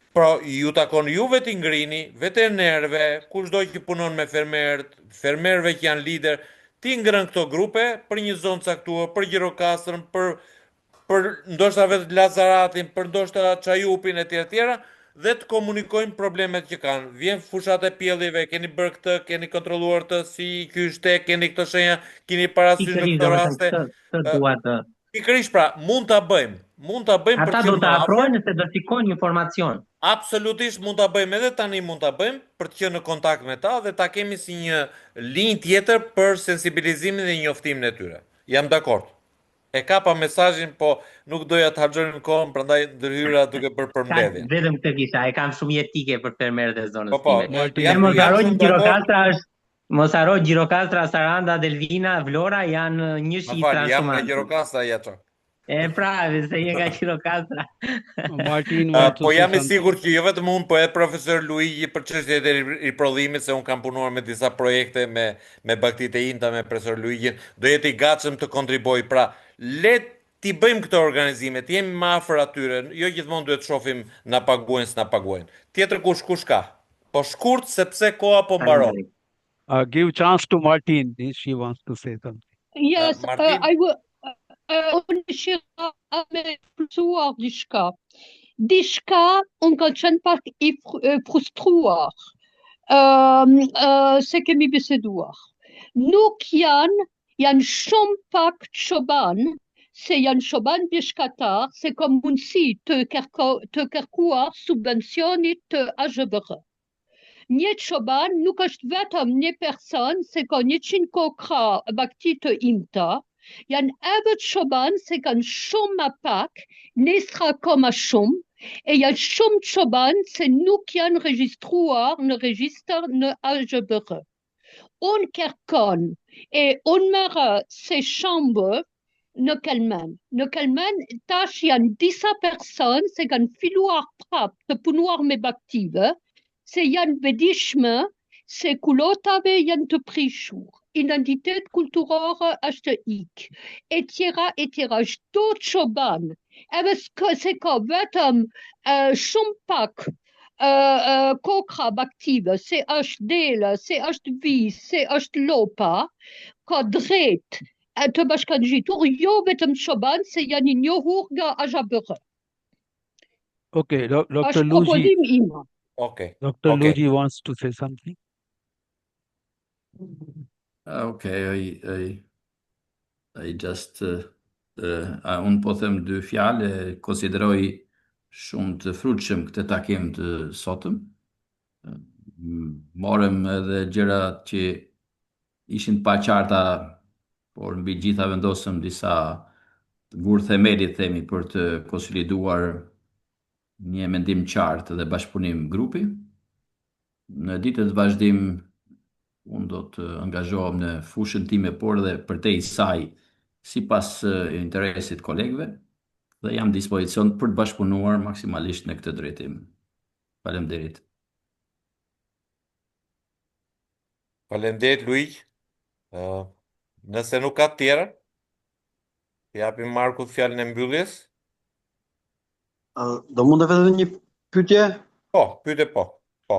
Pra, ju takon juve t'i ngrini, veterinerëve, kushdo që punon me fermerëve që janë lider, t'i ngrën këto grupe për një zonë caktuar, për Gjirokastrën, për ndoshta vetë Lazaratin, për ndoshta Çajupin e tjera, dhe të komunikojnë problemet që kanë. Vjen fushat e pjellive, keni bërë këtë, keni kontrolluar të si kyshte, keni këto shenja, keni parasysh në këto raste. Pikërisht, pra, mund ta bëjmë. Ata do të afrojnë nëse do shikojnë informacion. Absolutisht mund ta bëjmë, edhe tani mund ta bëjmë për të qenë në kontakt me ta dhe ta kemi si një linjë tjetër për sensibilizimin dhe njoftimin e tyre. Jam dakord. E kapa mesazhin, po nuk doja të harxojmë kohën, prandaj ndërhyra duke bërë përmbledhje. Vetëm këtë kisha, e kam shumë jetike për fermerët e zonës time. Mos haro Gjirokastra, Saranda, Delvina, Vlora janë një shifra shumë. Jam nga Gjirokastra, Jaço. Pra, se je ka qiro katra. Martin wants to Po say jam i something. sigurt që jo vetëm unë, po edhe profesor Luigi për çështjet e riprodhimit, se unë kam punuar me disa projekte me baktitë e INTA, me profesor Luigin, do jetë i gatshëm të kontriboj. Pra, le ti bëjmë këto organizime, të jemi më afër atyre, jo gjithmonë duhet shohim na paguajnë, s'na paguajnë. Tjetër kush ka? Po shkurt sepse koha po mbaron. Give chance to Martin. She wants to say something. Yes, Martin? I will. Unë dëshira me plëcuar diçka unë ka qenë pak i frustruar se kemi biseduar. Nuk janë shumë pak çoban, se janë çoban bishkatar, se kam mundësi të kërkuar subvencionit të AZBR. Një çoban nuk është vetëm një person, se ka 100 kokra bakti të INTA, janë edhe çoban se kanë shumë më pak, nesra ka më shumë, e janë shumë çoban se nuk janë regjistruar në regjistër në AZBR. Unë kërkon e unë merë se shambë në Kelmen. Në Kelmen tash janë disa personë se kanë filluar prap të punuar me baktive, se janë vedishme se kulotave janë të prishur. Identitet kulturore është ik. E tjera, çdo çoban, edhe se ka vetëm shumë pak kokra baktive, se është delë, se është vis, se është lopa, ka drejt të bashkangjitur, jo vetëm çoban se janë i njohur nga AZBR. Okay, Dr. Është Luigi. proponim im. Okay. Dr. Luigi wants to say something. Okay, I just unë po them dy fjalë, konsideroj shumë të frutshëm këtë takim të sotëm. Morëm edhe gjëra që ishin pa qarta, por mbi gjitha vendosëm disa gur themeli, themi, për të konsoliduar një mendim qartë dhe bashkëpunim grupi. Në ditët vazhdim unë do të angazhohem në fushën time, por dhe përtej saj sipas interesit kolegëve, dhe jam dispozicion për të bashkëpunuar maksimalisht në këtë drejtim. Faleminderit. Faleminderit Luigi. Nëse nuk ka të tjera, japim Markut fjalën e mbylljes. Do mund të vetë një pyetje? Po, pyetje po. Po.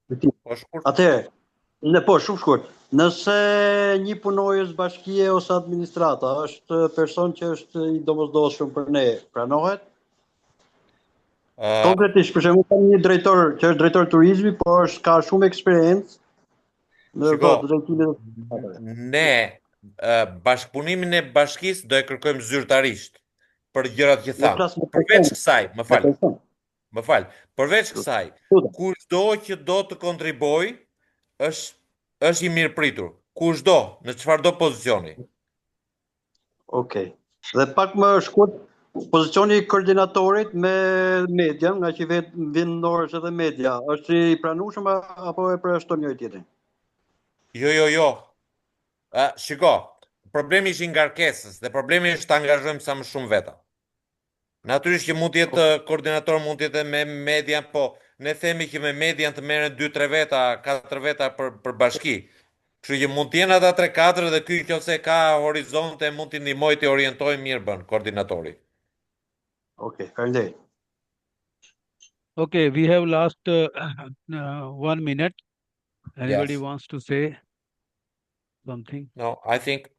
Po shkurt. Atëherë, shumë shkurt. Nëse një punojës bashkie ose administrata është person që është i domosdoshëm për ne, pranohet? Konkretisht, për shembull, kam një drejtor që është drejtor turizmi, por ka shumë eksperiencë në drejtimin. Ne bashkëpunimin e bashkisë do e kërkojmë zyrtarisht për gjërat që thamë. Përveç kësaj, më fal. Përveç kësaj, kushdo që do të kontriboj është i mirë pritur. Kushdo, në çfarëdo pozicioni. Okej. Dhe pak më shkurt, pozicioni i koordinatorit me media, nga që vjen në orës edhe media, është i pranueshëm apo e përjashton njëri tjetrin? Jo. Shiko, problemi është i ngarkesës dhe problemi është të angazhojmë sa më shumë veta. Natyrisht që mund të jetë koordinator, mund të jetë me media, po ne themi që me media të merren 2-3 veta, 4 veta për bashki. Kështu që mund të jenë ata 3-4 dhe ky nëse ka horizonte mund t'i ndihmoj të orientojë mirë bën koordinatori. Okay, faleminderit. Okay, we have last 1 minute. Anybody wants to say something? No, I think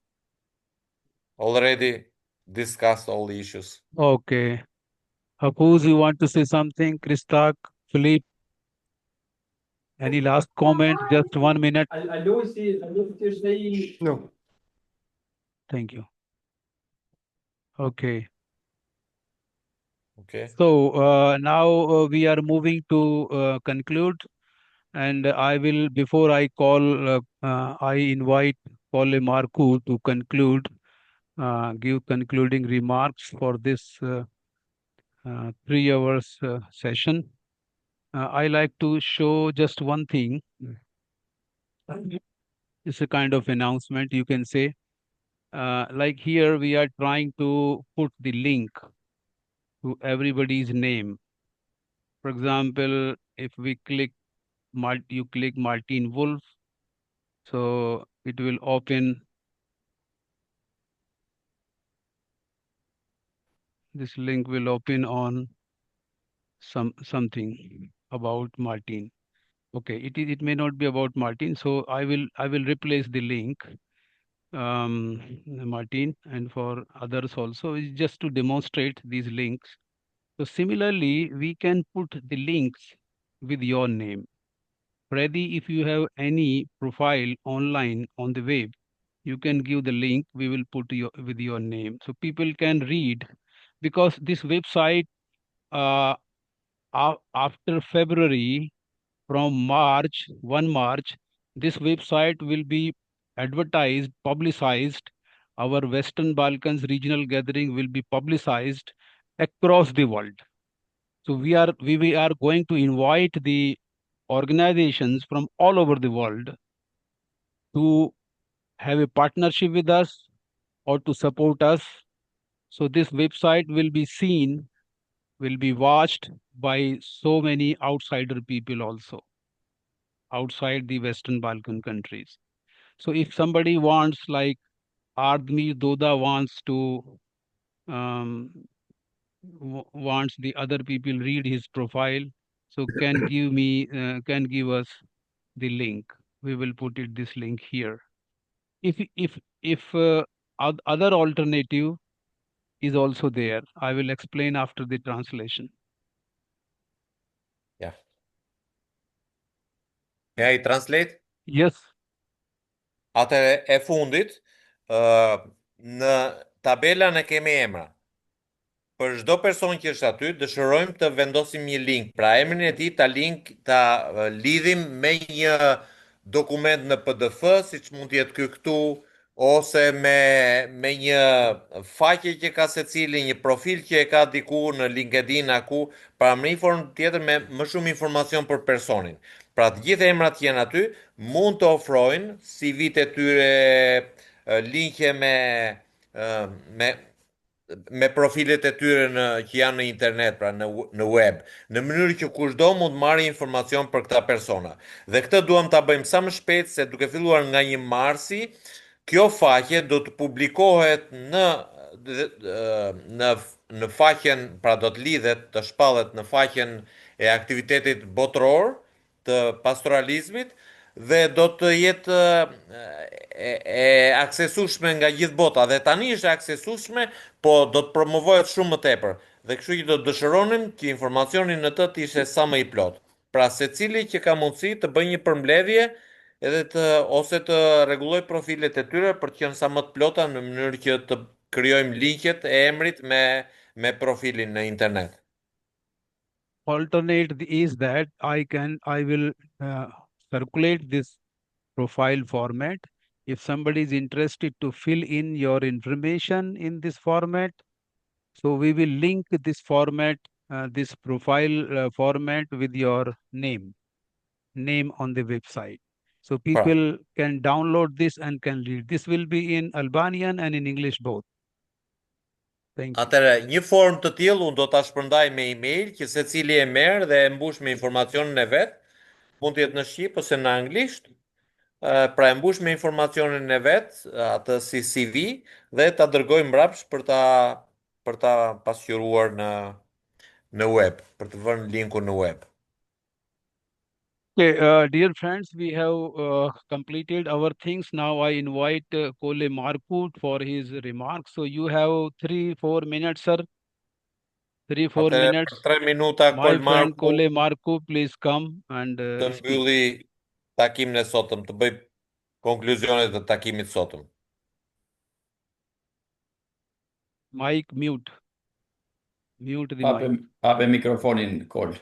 already discussed all the issues. Okay. Hafuz, you want to say something? Christak, Philippe? Any last comment? Just 1 minute. No. Thank you. Okay. Okay. So now we are moving to conclude, and I will, before I call, I invite Paul Marcu to conclude, give concluding remarks for this 3 hours session. I like to show just one thing. It's a kind of announcement, you can say. like here we are trying to put the link to everybody's name. For example, if we click you click Martin Wolf, so it will open this link will open on something about Martin. Okay, it may not be about Martin, so I will replace the link Martin, and for others also, is just to demonstrate these links. So similarly, we can put the links with your name. Freddy, if you have any profile online on the web, you can give the link. We will put with your name, so people can read, because this website after February, from March 1 March, this website will be advertised, publicized. Our Western Balkans regional gathering will be publicized across the world. So we are going to invite the organizations from all over the world to have a partnership with us or to support us. So this website will be seen, will be watched by so many outsider people also, outside the Western Balkan countries. So if somebody wants, like Ardmi Doda wants to wants the other people read his profile, so can give us the link. We will put this link here. If other alternative is also there, I will explain after the translation. Yeah. May I translate? Yes. Atëre e fundit, në tabelën e kemi emra. Për çdo person që është aty, dëshirojmë të vendosim një link. Pra emrin e tij ta lidhim me një dokument në PDF, siç mund të jetë ky këtu, ose me një faqe që ka secili, një profil që e ka diku në LinkedIn aku, pra në një formë tjetër me më shumë informacion për personin. Pra të gjithë emrat që janë aty mund të ofrojnë CV-t e tyre, linkje me profilet e tyre që janë në internet, pra në web, në mënyrë që kushdo mund marrë informacion për këta persona. Dhe këtë duam ta bëjmë sa më shpejt, se duke filluar nga 1 marsi, kjo faqe do të publikohet në faqen, pra do të lidhet, të shpallet në faqen e aktivitetit botëror të pastoralizmit, dhe do të jetë e aksesueshme nga gjithë bota, dhe tani është aksesueshme, po do të promovohet shumë më tepër. Dhe kështu që do të dëshironim që informacioni në të ishte sa më i plot. Pra secili që ka mundësi të bëjë një përmbledhje edhe ose të rregulloj profilet e tyre për të qenë sa më të plota, në mënyrë që të krijojmë linkjet e emrit me profilin në internet. Alternate is that I will circulate this profile format. If somebody is interested to fill in your information in this format, so we will link this format, this profile format with your name on the website. So people can download this and can read. This will be in Albanian and in English both. Atëre, një formë të tillë unë do ta shpërndaj me email, që secili e merr dhe e mbush me informacionin e vet, mund të jetë në shqip ose në anglisht. Pra e mbush me informacionin e vet, atë si CV, dhe ta dërgoj mbrapsht për ta pasqyruar në web, për të vënë linkun në web. Okay, dear friends, we have completed our things. Now I invite Kole Markut for his remarks. So you have 3-4 minutes, sir. 3-4 minutes. 3 minuta, My friend Kole Markut, please come and të mbylli takimin e sotëm, të bëj konkluzionet të takimit sotëm. Mic mute. Mute the mic. Hape mikrofonin, Kol.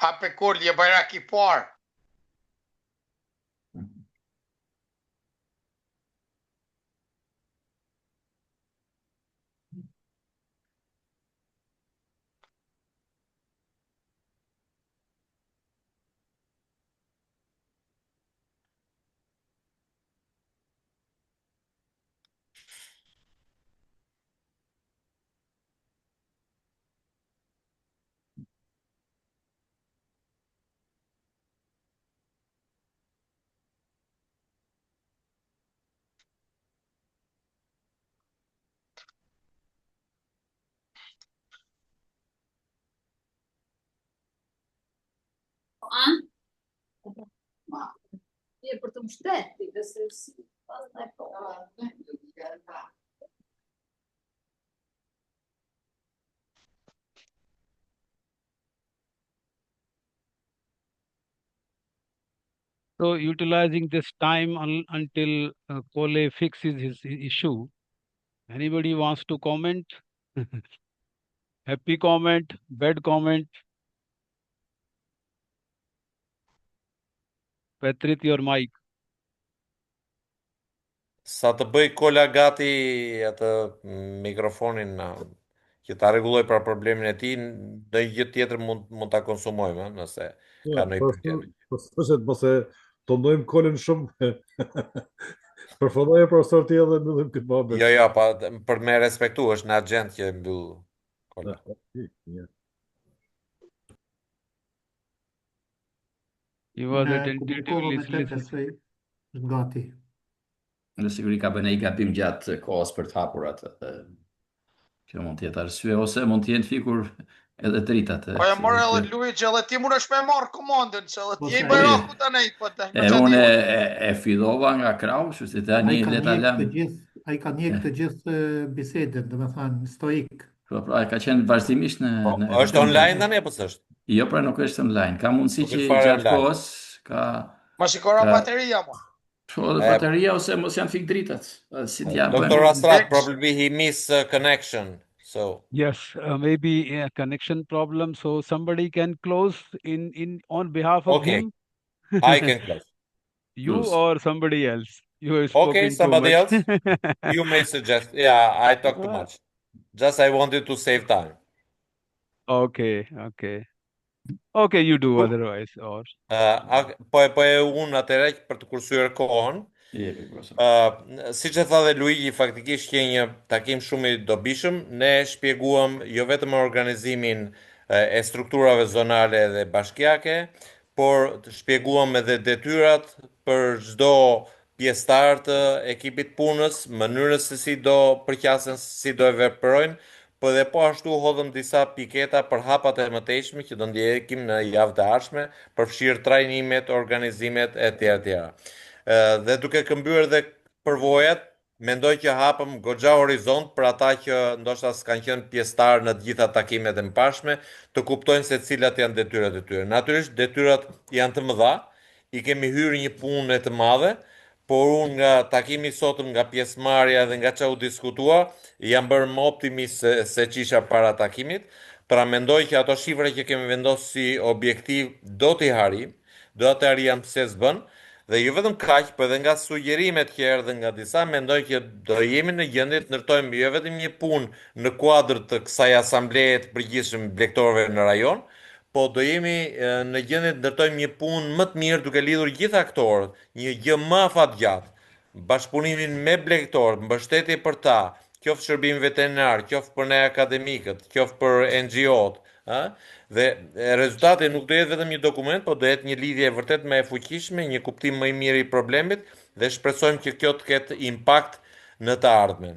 Hape Kol, je bajrak I parë. mirë për të mbështetur, dhe se si pastaj po. So utilizing this time until Kole fixes his issue, anybody wants to comment? Happy comment, bad comment? Petrit, your mic. Sa të bëj Kola gati atë mikrofonin që ta rregulloj për problemin e tij, në gjë tjetër mund ta konsumojmë, nëse ka ndonjë pyetje. Mos e tondojmë Kolën shumë. Përfundoje profesor ti edhe mbyllim këtë babë. Jo, pa për me respektu, është në agent që mbyll Kola. He was tentatively solicited. Gati. Në siguri ka bënë ai gabim gjatë kohës për të hapur atë. Kjo mund të jetë arsye ose mund të jenë fikur edhe dritat. Po e morë edhe Luigi, edhe ti mundesh me marr komandën, se edhe ti i bëra tani po të. Unë e fillova nga krau, kështu se tani le ta lëm. Ai ka një të gjithë bisedën, domethënë stoik. Po pra, ka qenë vazhdimisht në është online tani apo s'është? Jo, pra nuk është online. Ka mundësi që gjatë kohës ka mos i kora bateria mo. Po bateria ose mos janë fik dritat. Si t'ja bëjmë. Dr. Astrat, probably he missed connection. So yes, maybe a connection problem. So somebody can close in on behalf of him. I can close. You or somebody else. You okay, somebody else. You may suggest. Yeah, I talk too much. Just I wanted to save time. Okay. Okay, you do otherwise or. Po e unë atëherë për të kursyer kohën. Siç e tha dhe Luigi, faktikisht që një takim shumë i dobishëm, ne shpjeguam jo vetëm organizimin e strukturave zonale dhe bashkiake, por shpjeguam edhe detyrat për çdo pjesëtar të ekipit punës, mënyrën se si do përqasen, si do e veprojnë, po dhe po ashtu hodhëm disa piketa për hapat e mëtejshme që do ndjekim në javë të ardhshme, përfshirë trajnimet, organizimet e tjera. Dhe duke këmbyer dhe përvojat, mendoj që hapëm goxha horizont për ata që ndoshta s'kan qenë pjesëtar në të gjitha takimet e mëparshme, të kuptojnë se cilat janë detyrat e tyre. Natyrisht detyrat janë të mëdha, i kemi hyrë një punë të madhe, por unë nga takimi sotëm, nga pjesëmarrja dhe nga çka u diskutua, jam bërë më optimist se çisha para takimit. Pra mendoj që ato shifra që kemi vendosur si objektiv do t'i harim, do të arrijam pse s'bën. Dhe jo vetëm kaq, por edhe nga sugjerimet që erdhën nga disa, mendoj që do jemi në gjendje të ndërtojmë jo vetëm një punë në kuadër të kësaj asambleje të përgjithshme blegtorëve në rajon, po do jemi në gjendje të ndërtojmë një punë më të mirë duke lidhur gjithë aktorët, një gjë më afatgjatë, bashkëpunimin me blegtorët, mbështetje për ta, qoftë shërbim veterinar, qoftë për ne akademikët, qoftë për NGO-t, dhe rezultati nuk do jetë vetëm një dokument, po do jetë një lidhje vërtet më e fuqishme, një kuptim më i mirë i problemit dhe shpresojmë që kjo të ketë impakt në të ardhmen.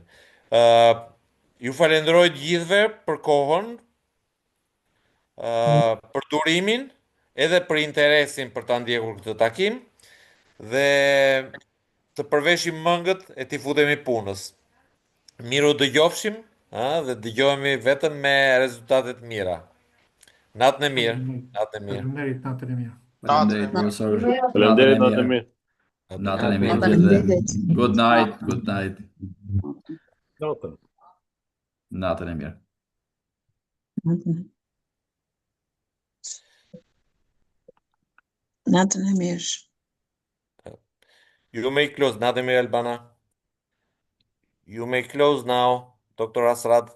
Ju falenderoj të gjithëve për kohën, për durimin, edhe për interesin për ta ndjekur këtë takim dhe të përveshim mëngët e t'i futemi punës. Miru dëgjofshim, dhe dëgjohemi vetëm me rezultatet mira. Natën e mirë. Faleminderit, natën e mirë. Faleminderit, profesor. Faleminderit, natën e mirë. Natën e mirë. Good night. Natën e mirë. Natën e mirë. You may close. Natën e mirë, Albana. You may close now, Dr. Asrad.